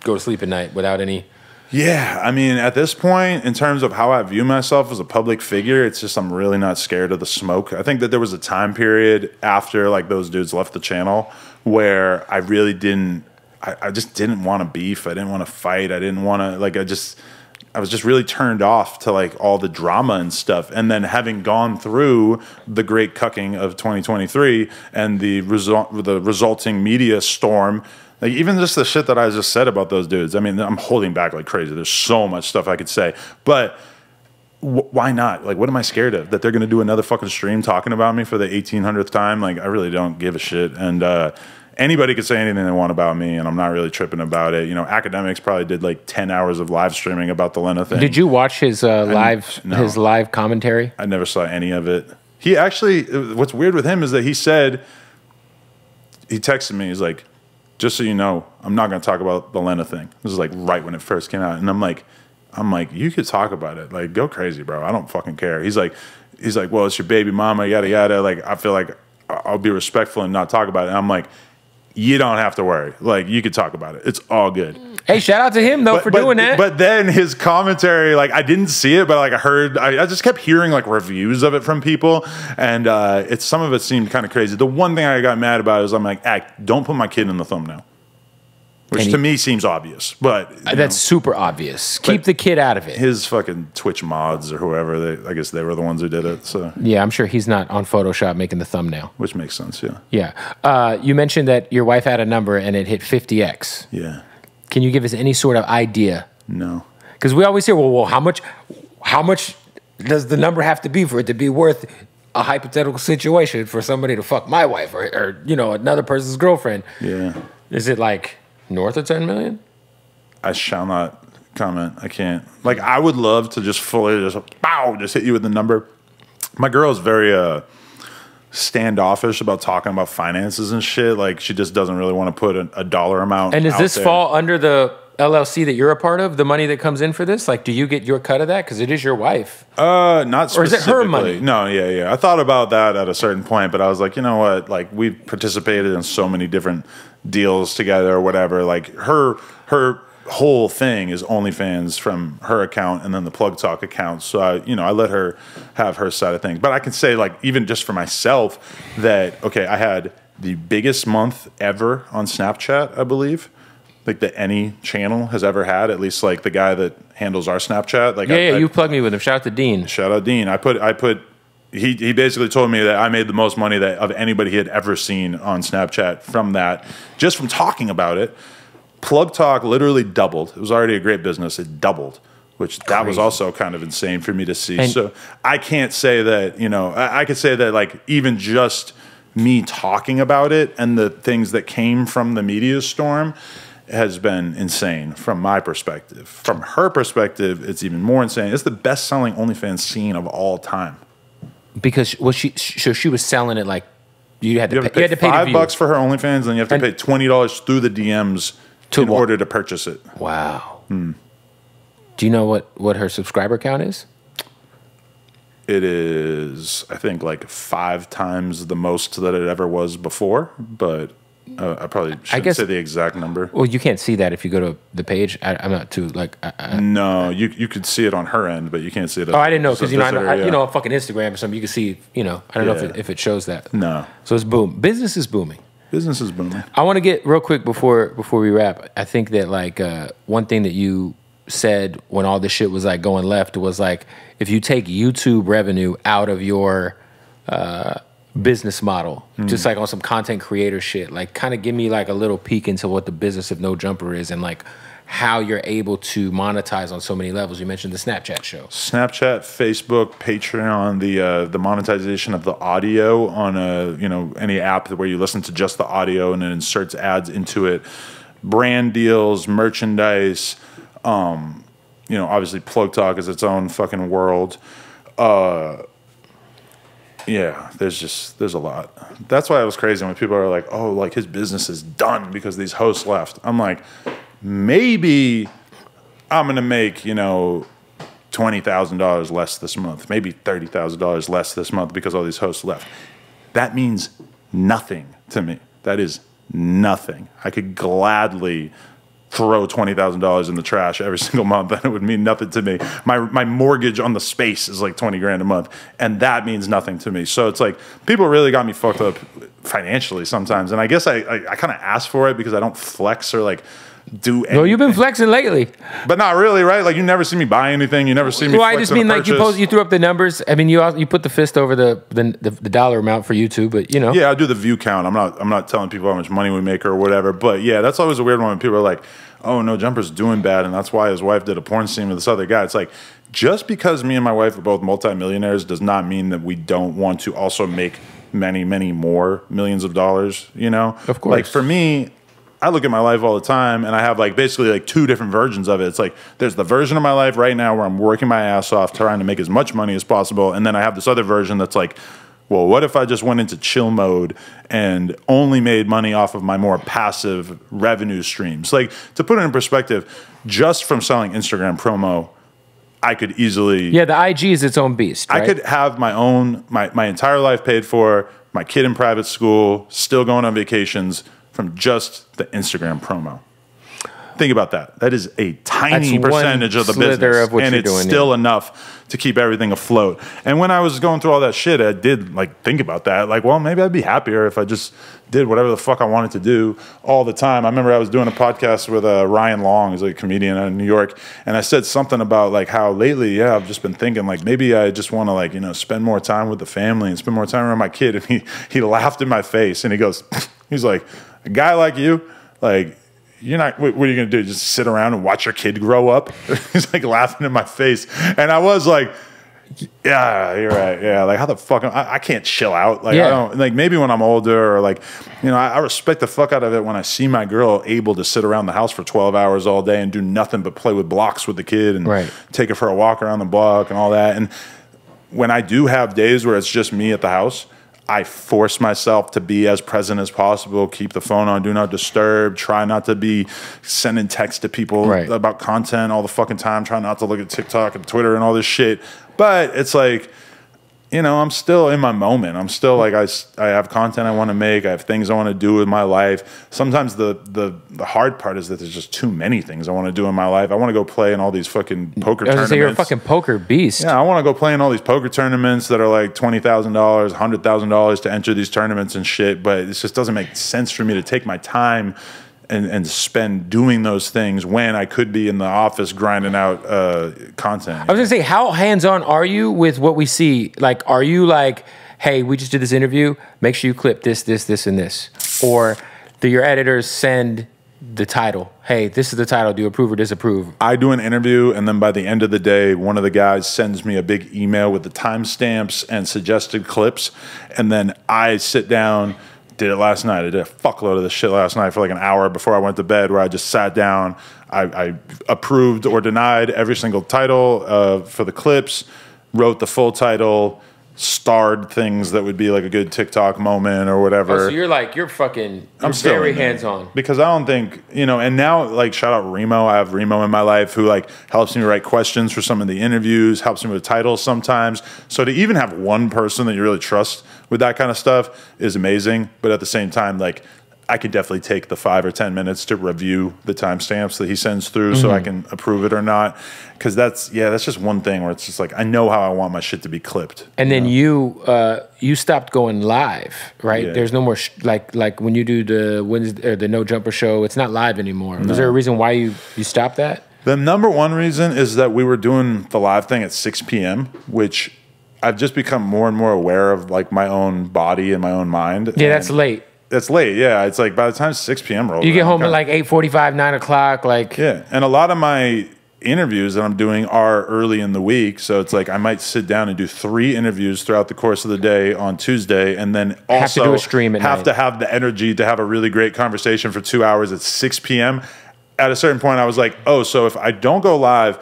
go to sleep at night without any. Yeah, I mean, at this point, in terms of how I view myself as a public figure, it's just I'm really not scared of the smoke. I think that there was a time period after like those dudes left the channel where I really didn't. I just didn't want to beef. I didn't want to fight. I didn't want to I was just really turned off to like all the drama and stuff. And then having gone through the great cucking of 2023 and the resulting media storm, like even just the shit that I just said about those dudes. I mean, I'm holding back like crazy. There's so much stuff I could say, but why not? Like, what am I scared of? That they're going to do another fucking stream talking about me for the 1800th time? Like, I really don't give a shit. And anybody could say anything they want about me, and I'm not really tripping about it. You know, Academics probably did like 10 hours of live streaming about the Lena thing. Did you watch his live commentary? I never saw any of it. He actually, what's weird with him is that he said, he texted me, he's like, just so you know, I'm not going to talk about the Lena thing. This is like right when it first came out. And I'm like, you could talk about it. Like, go crazy, bro. I don't fucking care. He's like, well, it's your baby mama, yada, yada. Like, I feel like I'll be respectful and not talk about it. And I'm like, you don't have to worry. Like, you could talk about it. It's all good. Hey, shout out to him, though, for doing that. But then his commentary, like, I didn't see it, but like I just kept hearing like reviews of it from people. And some of it seemed kind of crazy. The one thing I got mad about is I'm like, don't put my kid in the thumbnail. Which to me seems obvious, but that's super obvious. Keep the kid out of it. His fucking Twitch mods or whoever, I guess they were the ones who did it. So yeah, I'm sure he's not on Photoshop making the thumbnail. Which makes sense, yeah. Yeah. You mentioned that your wife had a number and it hit 50x. Yeah. Can you give us any sort of idea? No. Because we always hear, well, how much does the number have to be for it to be worth a hypothetical situation for somebody to fuck my wife or you know, another person's girlfriend? Yeah. Is it like north of 10 million? I shall not comment. I can't. Like, I would love to just fully just hit you with the number. My girl is very standoffish about talking about finances and shit. Like, she just doesn't really want to put a dollar amount. And does this fall under the LLC that you're a part of? The money that comes in for this? Like, do you get your cut of that? Because it is your wife. Not specifically. Or is it her money? No, yeah. I thought about that at a certain point, but I was like, you know what? Like, we've participated in so many different deals together or whatever. Like, her whole thing is OnlyFans from her account and then the Plug Talk account. So I let her have her side of things. But I can say, like, even just for myself, that I had the biggest month ever on Snapchat, I believe. Like that any channel has ever had, at least like the guy that handles our Snapchat. Like you plugged me with him. Shout out to Dean. Shout out Dean. He basically told me that I made the most money of anybody he had ever seen on Snapchat from that, just from talking about it. Plug Talk literally doubled. It was already a great business. It doubled, which that was also kind of insane for me to see. And so I can't say that, I could say that like even just me talking about it and the things that came from the media storm has been insane from my perspective. From her perspective, it's even more insane. It's the best-selling OnlyFans scene of all time. Because she was selling it like you had to pay $5 for her OnlyFans, and then you have to pay $20 through the DMs in order to purchase it. Wow. Do you know what her subscriber count is? It is, I think, like 5 times the most that it ever was before, but I probably shouldn't say the exact number. Well, you can't see that if you go to the page. I'm not too like. No, you could see it on her end, but you can't see it. I didn't know because on fucking Instagram or something, you can see. I don't know if it shows that. No. So it's boom. Business is booming. Business is booming. I want to get real quick before we wrap. I think that like one thing that you said when all this shit was like going left was like if you take YouTube revenue out of your business model, just like on some content creator shit, like kind of give me like a little peek into what the business of No Jumper is and like how you're able to monetize on so many levels. You mentioned the Snapchat show. Snapchat, Facebook, Patreon, the monetization of the audio on any app where you listen to just the audio and it inserts ads into it, brand deals, merchandise, obviously Plug Talk is its own fucking world. Yeah, there's a lot. That's why it was crazy when people are like, oh, like his business is done because these hosts left. I'm like, maybe I'm going to make, $20,000 less this month, maybe $30,000 less this month because all these hosts left. That means nothing to me. That is nothing. I could gladly throw $20,000 in the trash every single month and it would mean nothing to me. My mortgage on the space is like $20,000 a month and that means nothing to me. So it's like people really got me fucked up financially sometimes, and I guess I kind of ask for it because I don't flex or like do anything. Well, you've been flexing lately. But not really, right? Like, you never see me buy anything. You never see me Well, I flex just on a mean, like, purchase. you threw up the numbers. I mean, you put the fist over the dollar amount for YouTube, but, you know. Yeah, I do the view count. I'm not telling people how much money we make or whatever. But, yeah, that's always a weird one when people are like, oh, No Jumper's doing bad, and that's why his wife did a porn scene with this other guy. It's like, just because me and my wife are both multimillionaires does not mean that we don't want to also make many, many more millions of dollars, you know? Of course. Like, for me, I look at my life all the time, and I have, like, basically, like, two different versions of it. It's like, there's the version of my life right now where I'm working my ass off trying to make as much money as possible, and then I have this other version that's like, well, what if I just went into chill mode and only made money off of my more passive revenue streams? Like, to put it in perspective, just from selling Instagram promo, I could easily... Yeah, the IG is its own beast, right? I could have my own, my entire life paid for, my kid in private school, still going on vacations from just the Instagram promo. Think about that. That is a tiny percentage of the business, of what and you're it's doing, still enough to keep everything afloat. And when I was going through all that shit, I did like think about that. Like, well, maybe I'd be happier if I just did whatever the fuck I wanted to do all the time. I remember I was doing a podcast with Ryan Long, who's like a comedian out of New York, and I said something about like how lately, yeah, I've just been thinking like maybe I just want to like, you know, spend more time with the family and spend more time around my kid. And he laughed in my face and he goes, he's like, a guy like you, like, you're not, what are you going to do? Just sit around and watch your kid grow up? He's like laughing in my face. And I was like, yeah, you're right. Yeah. Like, how the fuck, I can't chill out. Like, I don't, like, maybe when I'm older or like, you know, I respect the fuck out of it when I see my girl able to sit around the house for 12 hours all day and do nothing but play with blocks with the kid and take her for a walk around the block and all that. And when I do have days where it's just me at the house, I force myself to be as present as possible, keep the phone on, do not disturb, try not to be sending texts to people about content all the fucking time, try not to look at TikTok and Twitter and all this shit. But it's like, you know, I'm still in my moment. I'm still like, I have content I want to make. I have things I want to do with my life. Sometimes the hard part is that there's just too many things I want to do in my life. I want to go play in all these fucking poker tournaments. You're a fucking poker beast. Yeah, I want to go play in all these poker tournaments that are like $20,000, $100,000 to enter these tournaments and shit. But it just doesn't make sense for me to take my time and spend doing those things when I could be in the office grinding out content. I was gonna say, how hands-on are you with what we see? Like, are you like, hey, we just did this interview, make sure you clip this, this, this, and this? Or do your editors send the title? Hey, this is the title, do you approve or disapprove? I do an interview, and then by the end of the day, one of the guys sends me a big email with the timestamps and suggested clips, and then I sit down. Did it last night. I did a fuckload of this shit last night for like an hour before I went to bed, where I just sat down. I approved or denied every single title for the clips, wrote the full title, starred things that would be like a good TikTok moment or whatever. Oh, so you're fucking, I'm very hands-on. Because I don't think, you know, and now like shout out Remo. I have Remo in my life who like helps me write questions for some of the interviews, helps me with titles sometimes. So to even have one person that you really trust with that kind of stuff is amazing. But at the same time, like, I could definitely take the 5 or 10 minutes to review the timestamps that he sends through so I can approve it or not. Because that's just one thing where it's just like, I know how I want my shit to be clipped. And then you stopped going live, right? Yeah. There's no more, like when you do the Wednesday, or the No Jumper show, it's not live anymore. No. Was there a reason why you stopped that? The number one reason is that we were doing the live thing at 6 p.m., which I've just become more and more aware of, like, my own body and my own mind. Yeah, that's late. That's late, yeah. It's like by the time 6 p.m. rolls, you get home at like 8:45, 9 o'clock, like. Yeah, and a lot of my interviews that I'm doing are early in the week, so it's like I might sit down and do 3 interviews throughout the course of the day on Tuesday, and then also have to do a stream at night. To have the energy to have a really great conversation for 2 hours at 6 p.m. At a certain point, I was like, oh, so if I don't go live,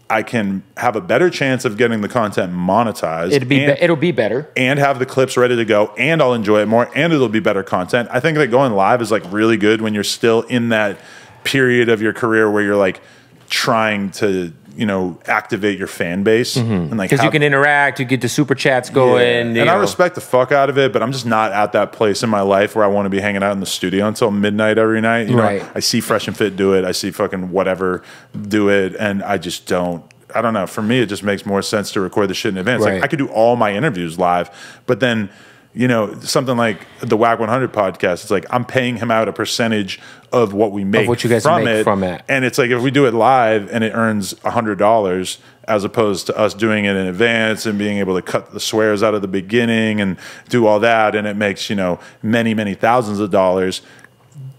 I can have a better chance of getting the content monetized. It'll be better. And have the clips ready to go, and I'll enjoy it more, and it'll be better content. I think that going live is like really good when you're still in that period of your career where you're like trying to, you know, activate your fan base. And like, because you can interact, you get the super chats going. Yeah. And I respect the fuck out of it, but I'm just not at that place in my life where I want to be hanging out in the studio until midnight every night. You know, I see Fresh and Fit do it. I see fucking whatever do it. And I just don't know. For me, it just makes more sense to record the shit in advance. Like, I could do all my interviews live, but then, you know, something like the WAC 100 podcast, it's like I'm paying him out a percentage of what we make what you guys from make it. from it. And it's like if we do it live and it earns $100 as opposed to us doing it in advance and being able to cut the swears out of the beginning and do all that, and it makes, you know, many, many thousands of dollars.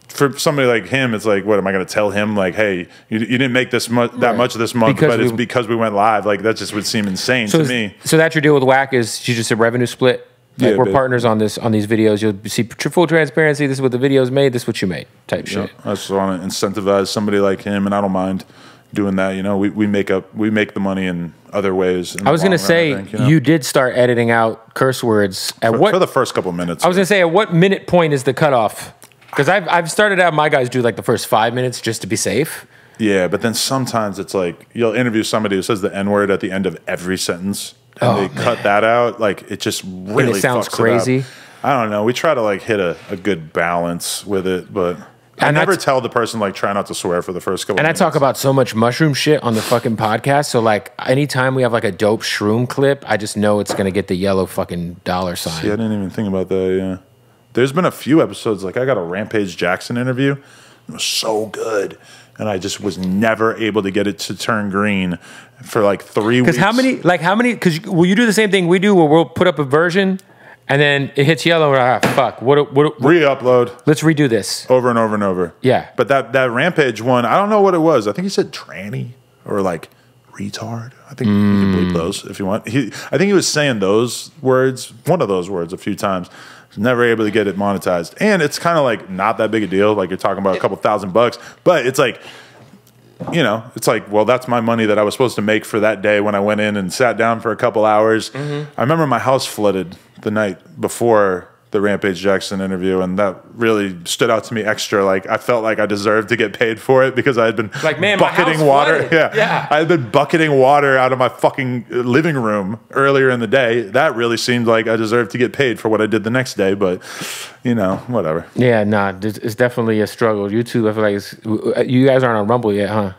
For somebody like him, it's like, what am I going to tell him? Like, hey, you didn't make this much this month, but it's because we went live. Like, that just would seem insane to me. So that's your deal with WAC is you just a revenue split? Like, yeah, we're partners on this, on these videos. You'll see full transparency. This is what the video's made. This is what you made type shit. I just want to incentivize somebody like him, and I don't mind doing that. You know, we make the money in other ways. I was going to say, you did start editing out curse words. For the first couple minutes. I was going to say, at what minute point is the cutoff? Because I've started out, my guys do like the first 5 minutes just to be safe. Yeah, but then sometimes it's like, you'll interview somebody who says the N-word at the end of every sentence, and they cut that out. Like, it just really and it sounds fucks crazy. It up. I don't know. We try to like hit a good balance with it, but I never tell the person like try not to swear for the first couple minutes. I talk about so much mushroom shit on the fucking podcast. So like anytime we have like a dope shroom clip, I just know it's gonna get the yellow fucking dollar sign. See, I didn't even think about that. Yeah, there's been a few episodes like I got a Rampage Jackson interview. It was so good, and I just was never able to get it to turn green for like 3 weeks. Because how many? Because will you do the same thing we do, where we'll put up a version and then it hits yellow? Fuck! What re-upload? Let's redo this over and over and over. Yeah, but that Rampage one, I don't know what it was. I think he said tranny or like retard. I think you can bleep those if you want. I think he was saying those words, one of those words, a few times. Never able to get it monetized, and it's kind of like not that big a deal. Like you're talking about a couple $1,000, but it's like, you know, it's like, well, that's my money that I was supposed to make for that day when I went in and sat down for a couple hours. I remember my house flooded the night before the Rampage Jackson interview, and that really stood out to me extra. Like I felt like I deserved to get paid for it because I had been bucketing water. Yeah, I had been bucketing water out of my fucking living room earlier in the day. That really seemed like I deserved to get paid for what I did the next day. But you know, whatever. Yeah, nah, it's definitely a struggle. YouTube, I feel like you guys aren't on Rumble yet, huh?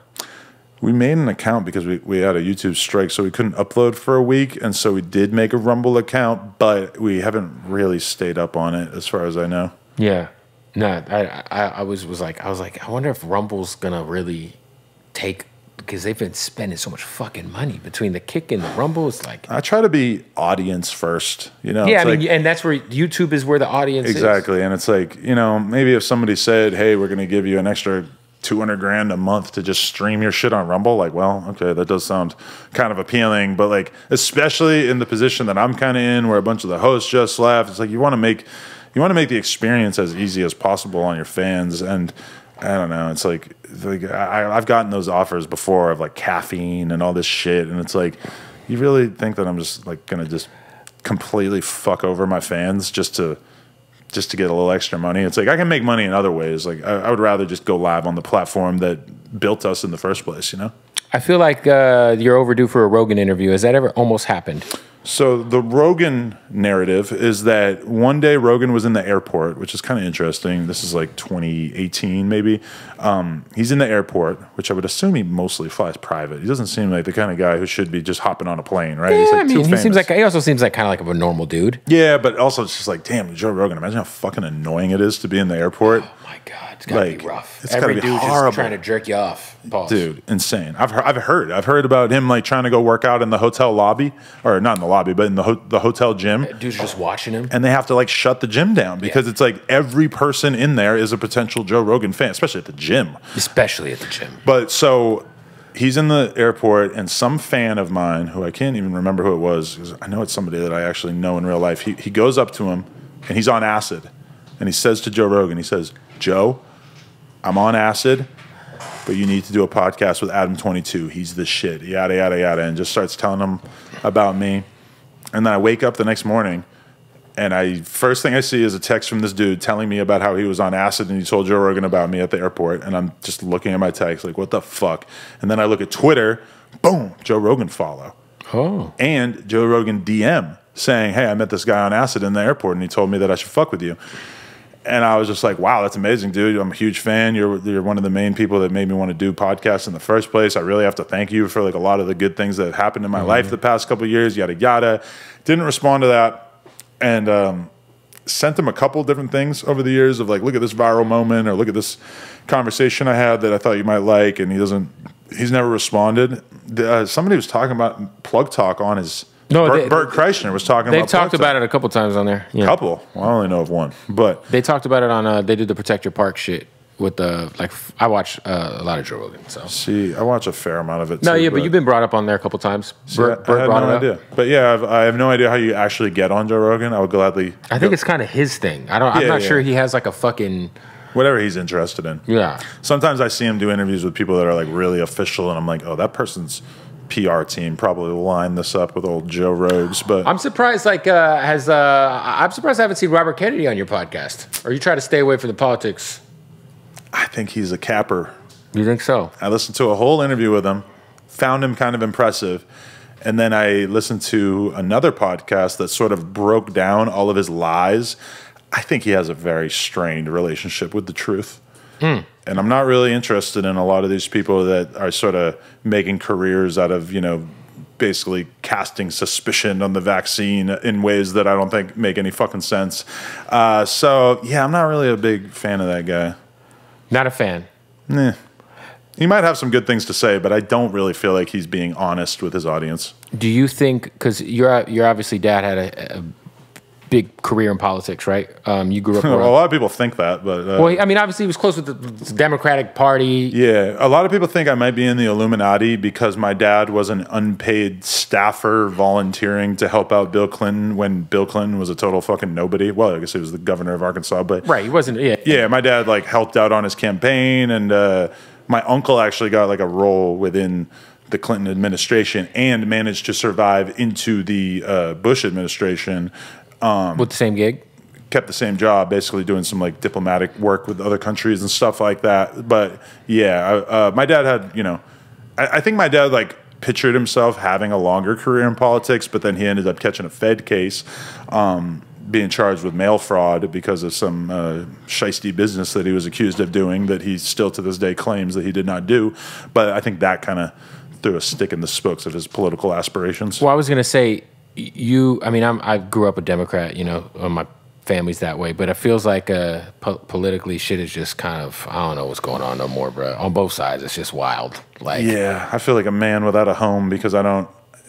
We made an account because we had a YouTube strike, so we couldn't upload for a week, and so we did make a Rumble account, but we haven't really stayed up on it, as far as I know. Yeah, no, I was like, I wonder if Rumble's gonna really take, because they've been spending so much fucking money between the Kick and the Rumble. It's like I try to be audience first, you know. Yeah, I mean, and that's where YouTube is, where the audience exactly, and it's like, you know, maybe if somebody said, "Hey, we're gonna give you an extra $200,000 a month to just stream your shit on Rumble," like, well, okay, that does sound kind of appealing, but like, especially in the position that I'm kind of in, where a bunch of the hosts just left, it's like you want to make the experience as easy as possible on your fans, and I don't know, it's like I've gotten those offers before of like caffeine and all this shit, and it's like, you really think that I'm just like gonna just completely fuck over my fans just to get a little extra money? It's like I can make money in other ways. Like I would rather just go live on the platform that built us in the first place, you know? I feel like you're overdue for a Rogan interview. Has that ever almost happened? So the Rogan narrative is that one day Rogan was in the airport, which is kind of interesting. This is like 2018 maybe. He's in the airport, which I would assume he mostly flies private. He doesn't seem like the kind of guy who should be just hopping on a plane, right? Yeah, He's like, I mean, he also seems like kind of like a normal dude. Yeah, but also it's just like, damn, Joe Rogan, imagine how fucking annoying it is to be in the airport. Oh my God. It's gotta be rough. It's gotta be dude horrible. Just trying to jerk you off. Pause. Dude, insane. I've heard about him like trying to go work out in the hotel lobby, or not in the lobby, but in the hotel gym. Dudes are just watching him, and they have to like shut the gym down because it's like every person in there is a potential Joe Rogan fan, especially at the gym. But so he's in the airport, and some fan of mine, who I can't even remember who it was, because I know it's somebody that I actually know in real life. He goes up to him, and he's on acid, and he says to Joe Rogan, he says, "Joe, I'm on acid, but you need to do a podcast with Adam22. He's the shit, yada, yada, yada," and just starts telling him about me. And then I wake up the next morning, and first thing I see is a text from this dude telling me about how he was on acid and he told Joe Rogan about me at the airport. And I'm just looking at my text like, what the fuck? And then I look at Twitter, boom, Joe Rogan follow. Oh. And Joe Rogan DM saying, "Hey, I met this guy on acid in the airport and he told me that I should fuck with you." And I was just like, wow, that's amazing, dude. I'm a huge fan. You're one of the main people that made me want to do podcasts in the first place. I really have to thank you for like a lot of the good things that happened in my life the past couple of years, yada, yada. Didn't respond to that. And sent him a couple different things over the years of like, look at this viral moment or look at this conversation I had that I thought you might like, and he's never responded. Somebody was talking about Plug Talk on his. No, Bert Kreischer was talking about. They talked about it a couple times on there. Yeah. Couple. Well, I only know of one, but they talked about it on. They did the Protect Your Park shit with the like. I watch a lot of Joe Rogan. So see, I watch a fair amount of it. No, too, yeah, but you've been brought up on there a couple times. Bert I had no idea. But yeah, I have no idea how you actually get on Joe Rogan. I would gladly. I think it's kind of his thing. I'm not sure he has like a fucking. Whatever he's interested in. Yeah. Sometimes I see him do interviews with people that are like really official, and I'm like, oh, that person's PR team probably will line this up with old Joe Rogues. But I'm surprised. I'm surprised I haven't seen Robert Kennedy on your podcast. Or you try to stay away from the politics. I think he's a capper. You think so? I listened to a whole interview with him, found him kind of impressive, and then I listened to another podcast that sort of broke down all of his lies. I think he has a very strained relationship with the truth. And I'm not really interested in a lot of these people that are sort of making careers out of, basically casting suspicion on the vaccine in ways that I don't think make any fucking sense. So, yeah, I'm not really a big fan of that guy. Not a fan? Nah. He might have some good things to say, but I don't really feel like he's being honest with his audience. Do you think, because your obviously dad had a big career in politics, right? You grew up around. Well, a lot of people think that, but well, I mean, obviously he was close with the Democratic Party. Yeah, a lot of people think I might be in the Illuminati because my dad was an unpaid staffer volunteering to help out Bill Clinton when Bill Clinton was a total fucking nobody. Well, I guess he was the governor of Arkansas, but right, he wasn't. Yeah, my dad like helped out on his campaign, and my uncle actually got like a role within the Clinton administration and managed to survive into the Bush administration. With the same gig? Kept the same job, basically doing some like diplomatic work with other countries and stuff like that. But yeah, my dad had, I think my dad like pictured himself having a longer career in politics, but then he ended up catching a Fed case, being charged with mail fraud because of some shisty business that he was accused of doing that he still to this day claims that he did not do. But I think that kind of threw a stick in the spokes of his political aspirations. Well, I was going to say, I grew up a Democrat, my family's that way, but it feels like politically shit is just kind of, I don't know what's going on no more, bro. On both sides, it's just wild. Like, yeah, I feel like a man without a home because I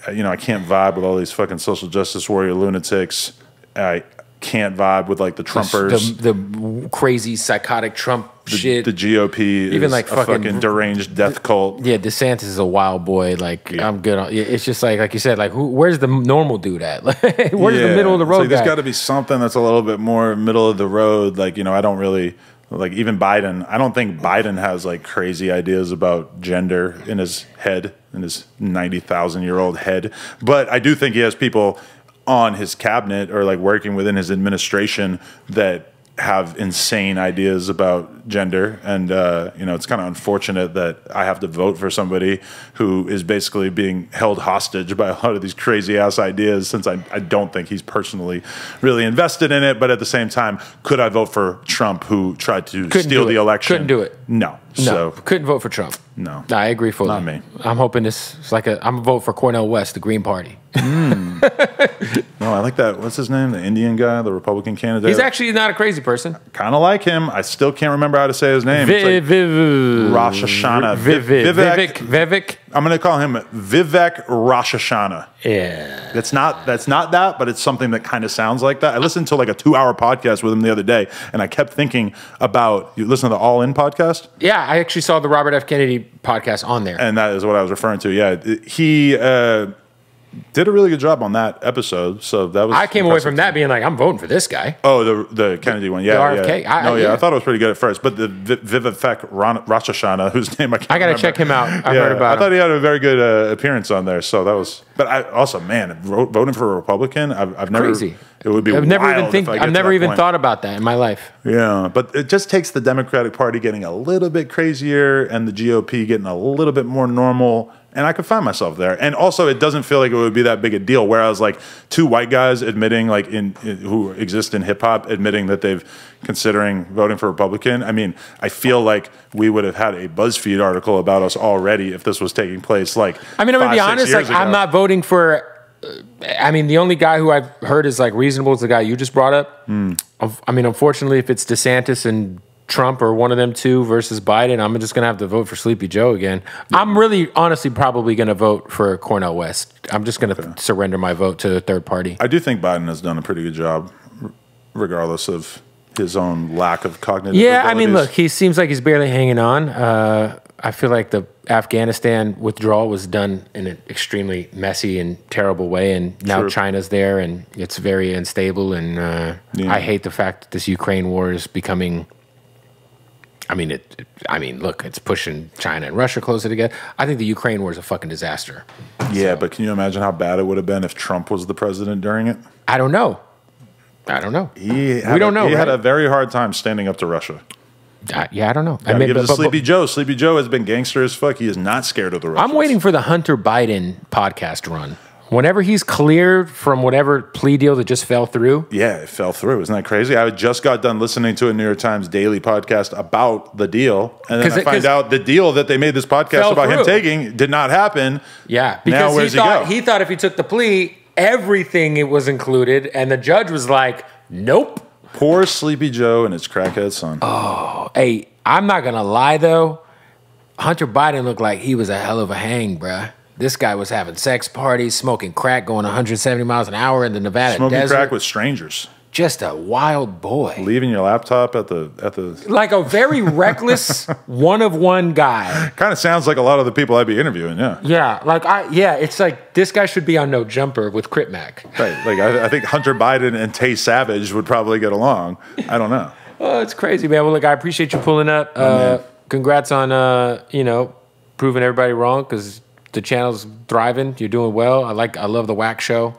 can't vibe with all these fucking social justice warrior lunatics. I can't vibe with like the Trumpers, the crazy psychotic Trump shit. The GOP, even is like a fucking deranged death cult. Yeah, DeSantis is a wild boy. Like I'm good on. It's just like you said, like where's the normal dude at? Like, where's the middle of the road? There's got to be something that's a little bit more middle of the road. Like I don't really like even Biden. I don't think Biden has like crazy ideas about gender in his head, in his 90,000-year-old head. But I do think he has people on his cabinet or like working within his administration that have insane ideas about gender, and it's kind of unfortunate that I have to vote for somebody who is basically being held hostage by a lot of these crazy ass ideas, since I don't think he's personally really invested in it. But at the same time, could I vote for Trump, who tried to steal the election? Couldn't do it. No. So couldn't vote for Trump. No, I agree fully. Not me. I'm hoping this is I'm gonna vote for Cornel West, the Green Party. No, I like that. What's his name? The Indian guy, the Republican candidate. He's actually not a crazy person. Kind of like him. I still can't remember how to say his name. Rosh Hashanah. Vivek. I'm going to call him Vivek Rosh Hashanah. Yeah. That's not that, but it's something that kind of sounds like that. I listened to like a 2-hour podcast with him the other day, and I kept thinking about, you listen to the All In podcast? Yeah, I actually saw the Robert F. Kennedy podcast on there. And that is what I was referring to. Yeah, he did a really good job on that episode. So that was. I came away from that being like, I'm voting for this guy. Oh, the Kennedy one, yeah, the RFK. Yeah. I thought it was pretty good at first, but the Vivek Rosh Hashanah, whose name I can't remember. Check him out. I've heard about him. I thought he had a very good appearance on there. So that was. But I also, man, voting for a Republican, I've never. Crazy. It would be. I've never even thought about that in my life. Yeah, but it just takes the Democratic Party getting a little bit crazier and the GOP getting a little bit more normal. And I could find myself there. And also, it doesn't feel like it would be that big a deal. Whereas, like, two white guys admitting, like, who exist in hip hop, admitting that they've considering voting for Republican. I mean, I feel like we would have had a BuzzFeed article about us already if this was taking place. Like, I mean, I'm gonna be honest. Like, I'm not voting for I mean, the only guy who I've heard is like reasonable is the guy you just brought up. I mean, unfortunately, if it's DeSantis and Trump or one of them two versus Biden, I'm just going to have to vote for Sleepy Joe again. I'm really, honestly, probably going to vote for Cornel West. I'm just going to surrender my vote to a third party. I do think Biden has done a pretty good job, regardless of his own lack of cognitive abilities. I mean, look, he seems like he's barely hanging on. I feel like the Afghanistan withdrawal was done in an extremely messy and terrible way, and now China's there, and it's very unstable, and I hate the fact that this Ukraine war is becoming... I mean, look, it's pushing China and Russia closer together. I think the Ukraine war is a fucking disaster. Yeah, but can you imagine how bad it would have been if Trump was the president during it? I don't know. We don't know. He had a very hard time standing up to Russia. Yeah, I don't know. I mean, give it to Sleepy Joe. Sleepy Joe has been gangster as fuck. He is not scared of the Russians. I'm waiting for the Hunter Biden podcast run. Whenever he's cleared from whatever plea deal that just fell through. Yeah, it fell through. Isn't that crazy? I just got done listening to a New York Times daily podcast about the deal. And then I find out the deal that they made this podcast about him taking did not happen. Yeah, because he thought if he took the plea, everything it was included. And the judge was like, nope. Poor Sleepy Joe and his crackhead son. Oh, hey, I'm not going to lie, though. Hunter Biden looked like he was a hell of a hang, bruh. This guy was having sex parties, smoking crack, going 170 miles an hour in the Nevada desert. Smoking crack with strangers. Just a wild boy. Leaving your laptop at the like a very reckless one-of-one guy. Kind of sounds like a lot of the people I'd be interviewing, yeah. Yeah, it's like this guy should be on No Jumper with Crip Mac. Right, like I think Hunter Biden and Tay Savage would probably get along. I don't know. Oh, it's crazy, man. Well, look, I appreciate you pulling up. Congrats on, proving everybody wrong, because the channel's thriving. You're doing well. I love the Whack Show.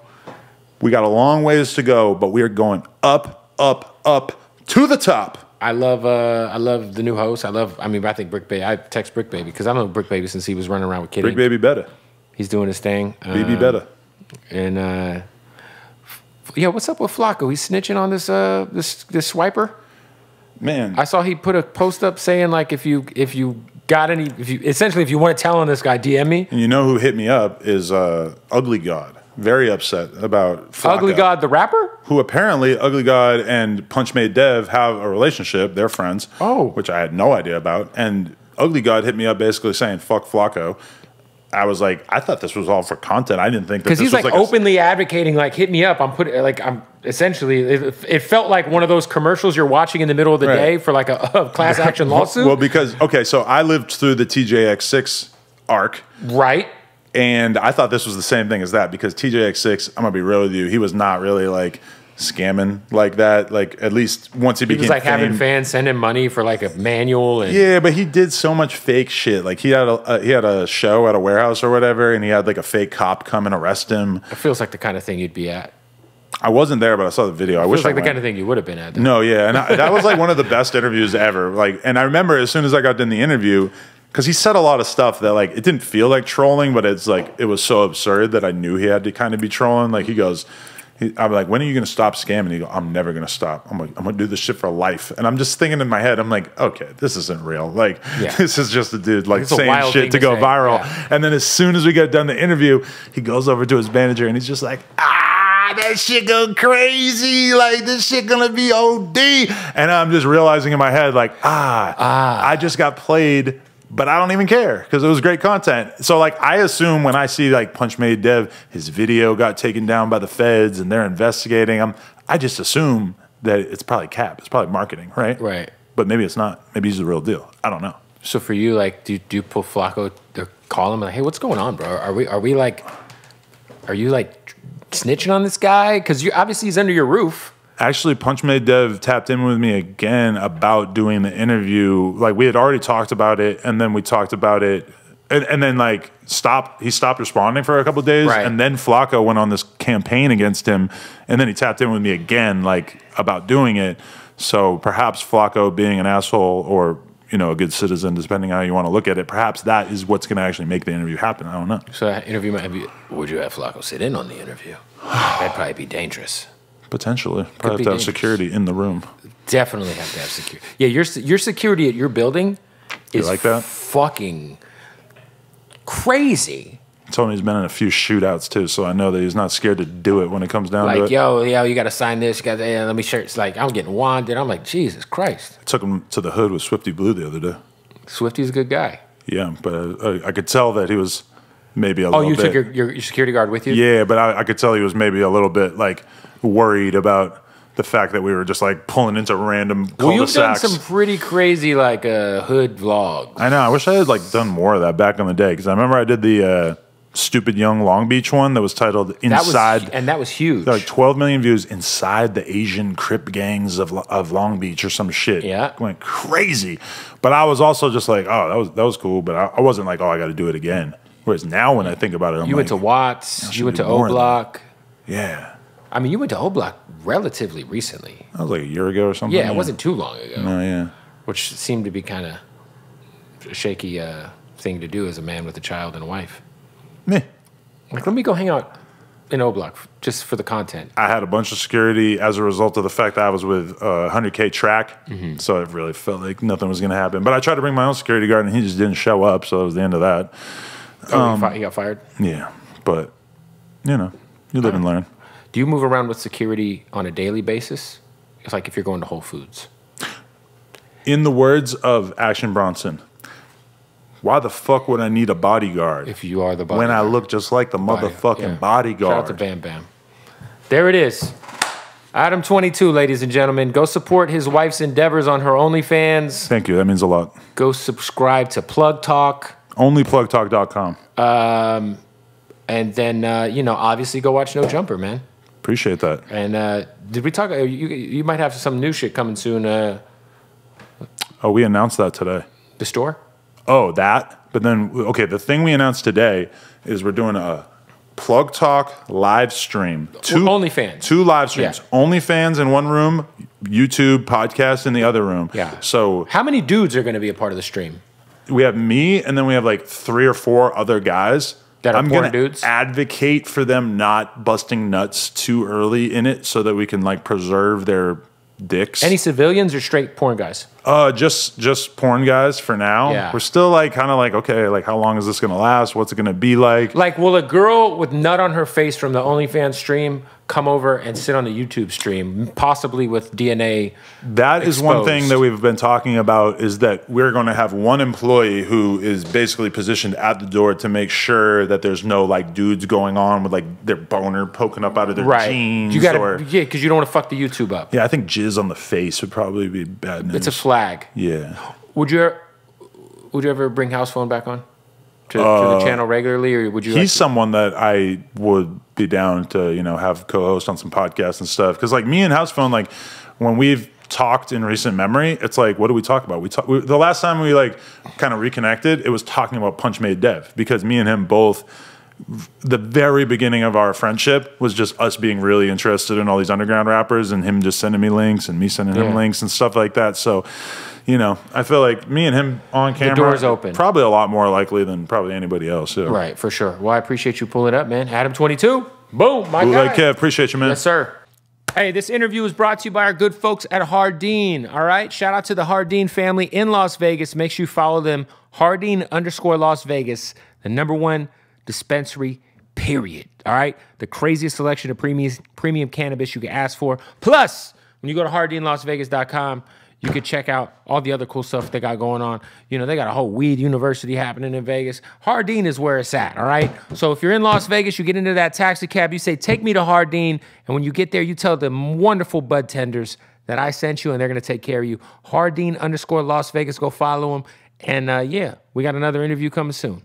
We got a long ways to go, but we are going up, up, up to the top. I love the new host. I think Brick Baby. I text Brick Baby because I know Brick Baby since he was running around with Kitty. Brick Baby better. He's doing his thing. BB better. And what's up with Flacco? He's snitching on this swiper. Man, I saw he put a post up saying like if you want to tell on this guy, DM me. And you know who hit me up is Ugly God. Very upset about Flacco. Ugly God, the rapper? Who apparently Ugly God and Punch Made Dev have a relationship. They're friends. Oh. Which I had no idea about. And Ugly God hit me up basically saying, fuck Flacco. I was like, I thought this was all for content. I didn't think that this was like openly advocating, like, hit me up. I'm essentially, it felt like one of those commercials you're watching in the middle of the day for like a class action lawsuit. Well, because, so I lived through the TJX6 arc. Right. And I thought this was the same thing as that because TJX6, I'm going to be real with you, he was not really like scamming like that. Like at least once he became was like having fans send him money for like a manual. And yeah, but he did so much fake shit. Like he had a show at a warehouse or whatever, and he had like a fake cop come and arrest him. It feels like the kind of thing you'd be at. I wasn't there, but I saw the video. I wish like the kind of thing you would have been at. Though. No, yeah, and that was like one of the best interviews ever. Like, and I remember as soon as I got done the interview. Because he said a lot of stuff that, like, it didn't feel like trolling, but it's like, it was so absurd that I knew he had to kind of be trolling. Like, he goes, I'm like, when are you going to stop scamming? He goes, I'm never going to stop. I'm like, I'm going to do this shit for life. And I'm just thinking in my head, I'm like, okay, this isn't real. Like, this is just a dude, like, saying shit to go viral. Yeah. And then as soon as we get done the interview, he goes over to his manager and he's just like, that shit go crazy. Like, this shit gonna be OD. And I'm just realizing in my head, like, I just got played. But I don't even care because it was great content. So, like, I assume when I see, like, Punch Made Dev, his video got taken down by the feds and they're investigating him, I just assume that it's probably cap. It's probably marketing, right? Right. But maybe it's not. Maybe he's the real deal. I don't know. So, for you, like, do you pull Flacco or call him like, hey, what's going on, bro? Are you, like, snitching on this guy? Because obviously he's under your roof. Actually, Punch Made Dev tapped in with me again about doing the interview. Like, we had already talked about it, and then we talked about it, and then, like, he stopped responding for a couple of days, right. And then Flacco went on this campaign against him, and then he tapped in with me again, like, about doing it. So perhaps Flacco being an asshole or, you know, a good citizen, depending on how you want to look at it, perhaps that is what's going to actually make the interview happen. I don't know. So that interview would you have Flacco sit in on the interview? That'd probably be dangerous. Potentially. Probably have to have security in the room. Definitely have to have security. Yeah, your security at your building is like that? fucking crazy. Told me he's been in a few shootouts too, so I know that he's not scared to do it when it comes down to it. Like, yo, you got to sign this. You got to, let me share. It's like, I'm getting wanded. I'm like, Jesus Christ. I took him to the hood with Swifty Blue the other day. Swifty's a good guy. Yeah, but I could tell that he was maybe a little bit. Oh, you took your security guard with you? Yeah, but I could tell he was maybe a little bit like worried about the fact that we were just like pulling into random cul-de-sacs. Well, you've done some pretty crazy like hood vlogs. I know. I wish I had like done more of that back in the day because I remember I did the Stupid Young Long Beach one that was titled Inside. That was huge. Like 12 million views inside the Asian Crip gangs of Long Beach or some shit. Yeah. It went crazy. But I was also just like, oh, that was cool. But I wasn't like, oh, I got to do it again. Whereas now when I think about it, I'm you went to Watts. You went to O Block. Yeah. I mean, you went to O Block relatively recently. That was like a year ago or something. Yeah, it wasn't too long ago. No, yeah. Which seemed to be kind of a shaky thing to do as a man with a child and a wife. Meh. Like, let me go hang out in O Block just for the content. I had a bunch of security as a result of the fact that I was with 100K Track, so it really felt like nothing was going to happen. But I tried to bring my own security guard, and he just didn't show up, so that was the end of that. He got fired? Yeah, but, you know, you live and learn. Do you move around with security on a daily basis? It's like if you're going to Whole Foods. In the words of Action Bronson, why the fuck would I need a bodyguard if you are the bodyguard? when I look just like the motherfucking bodyguard? Shout out to Bam Bam. There it is. Adam22, ladies and gentlemen. Go support his wife's endeavors on her OnlyFans. Thank you. That means a lot. Go subscribe to Plug Talk. Onlyplugtalk.com. And then, you know, obviously go watch No Jumper, man. Appreciate that. And did we talk? You might have some new shit coming soon. Oh, we announced that today. The store? Oh, that? But then, okay, the thing we announced today is we're doing a Plug Talk live stream. OnlyFans. 2 live streams. Yeah. OnlyFans in one room, YouTube podcast in the other room. Yeah. So how many dudes are going to be a part of the stream? We have me, and then we have like 3 or 4 other guys. That are I'm porn gonna dudes? advocate for them not busting nuts too early in it so that we can like preserve their dicks. Any civilians or straight porn guys? Just porn guys for now. Yeah. We're still like kind of like, okay, like how long is this gonna last? What's it gonna be like? Like, will a girl with nut on her face from the OnlyFans stream come over and sit on the YouTube stream, possibly with DNA? That is one thing that we've been talking about, is that we're going to have one employee who is basically positioned at the door to make sure that there's no like dudes going on with like their boner poking up out of their jeans. You gotta, yeah, because you don't want to fuck the YouTube up. Yeah, I think jizz on the face would probably be bad news. It's a flag. Yeah. Would you ever bring House Phone back on to the channel regularly, or would you? He's someone that I would be down to, you know, have co-host on some podcasts and stuff. Because like me and House Phone, like when we've talked in recent memory, it's like, what do we talk about? The last time we like kind of reconnected, it was talking about Punch Made Dev, because me and him both, the very beginning of our friendship was just us being really interested in all these underground rappers, and him just sending me links and me sending him links and stuff like that. So, you know, I feel like me and him on camera, the door's open. Probably a lot more likely than probably anybody else. Yeah. Right, for sure. Well, I appreciate you pulling it up, man. Adam22, boom, my guy. Bootleg, appreciate you, man. Yes, sir. Hey, this interview is brought to you by our good folks at Hardin, all right? Shout out to the Hardin family in Las Vegas. Make sure you follow them, Hardin_Las Vegas, the #1 dispensary, period, all right? The craziest selection of premium cannabis you can ask for. Plus, when you go to HardinLasVegas.com, you can check out all the other cool stuff they got going on. You know, they got a whole weed university happening in Vegas. Hardin is where it's at, all right? So if you're in Las Vegas, you get into that taxi cab, you say, take me to Hardin, and when you get there, you tell the wonderful bud tenders that I sent you, and they're going to take care of you. Hardin_Las Vegas, go follow them. And yeah, we got another interview coming soon.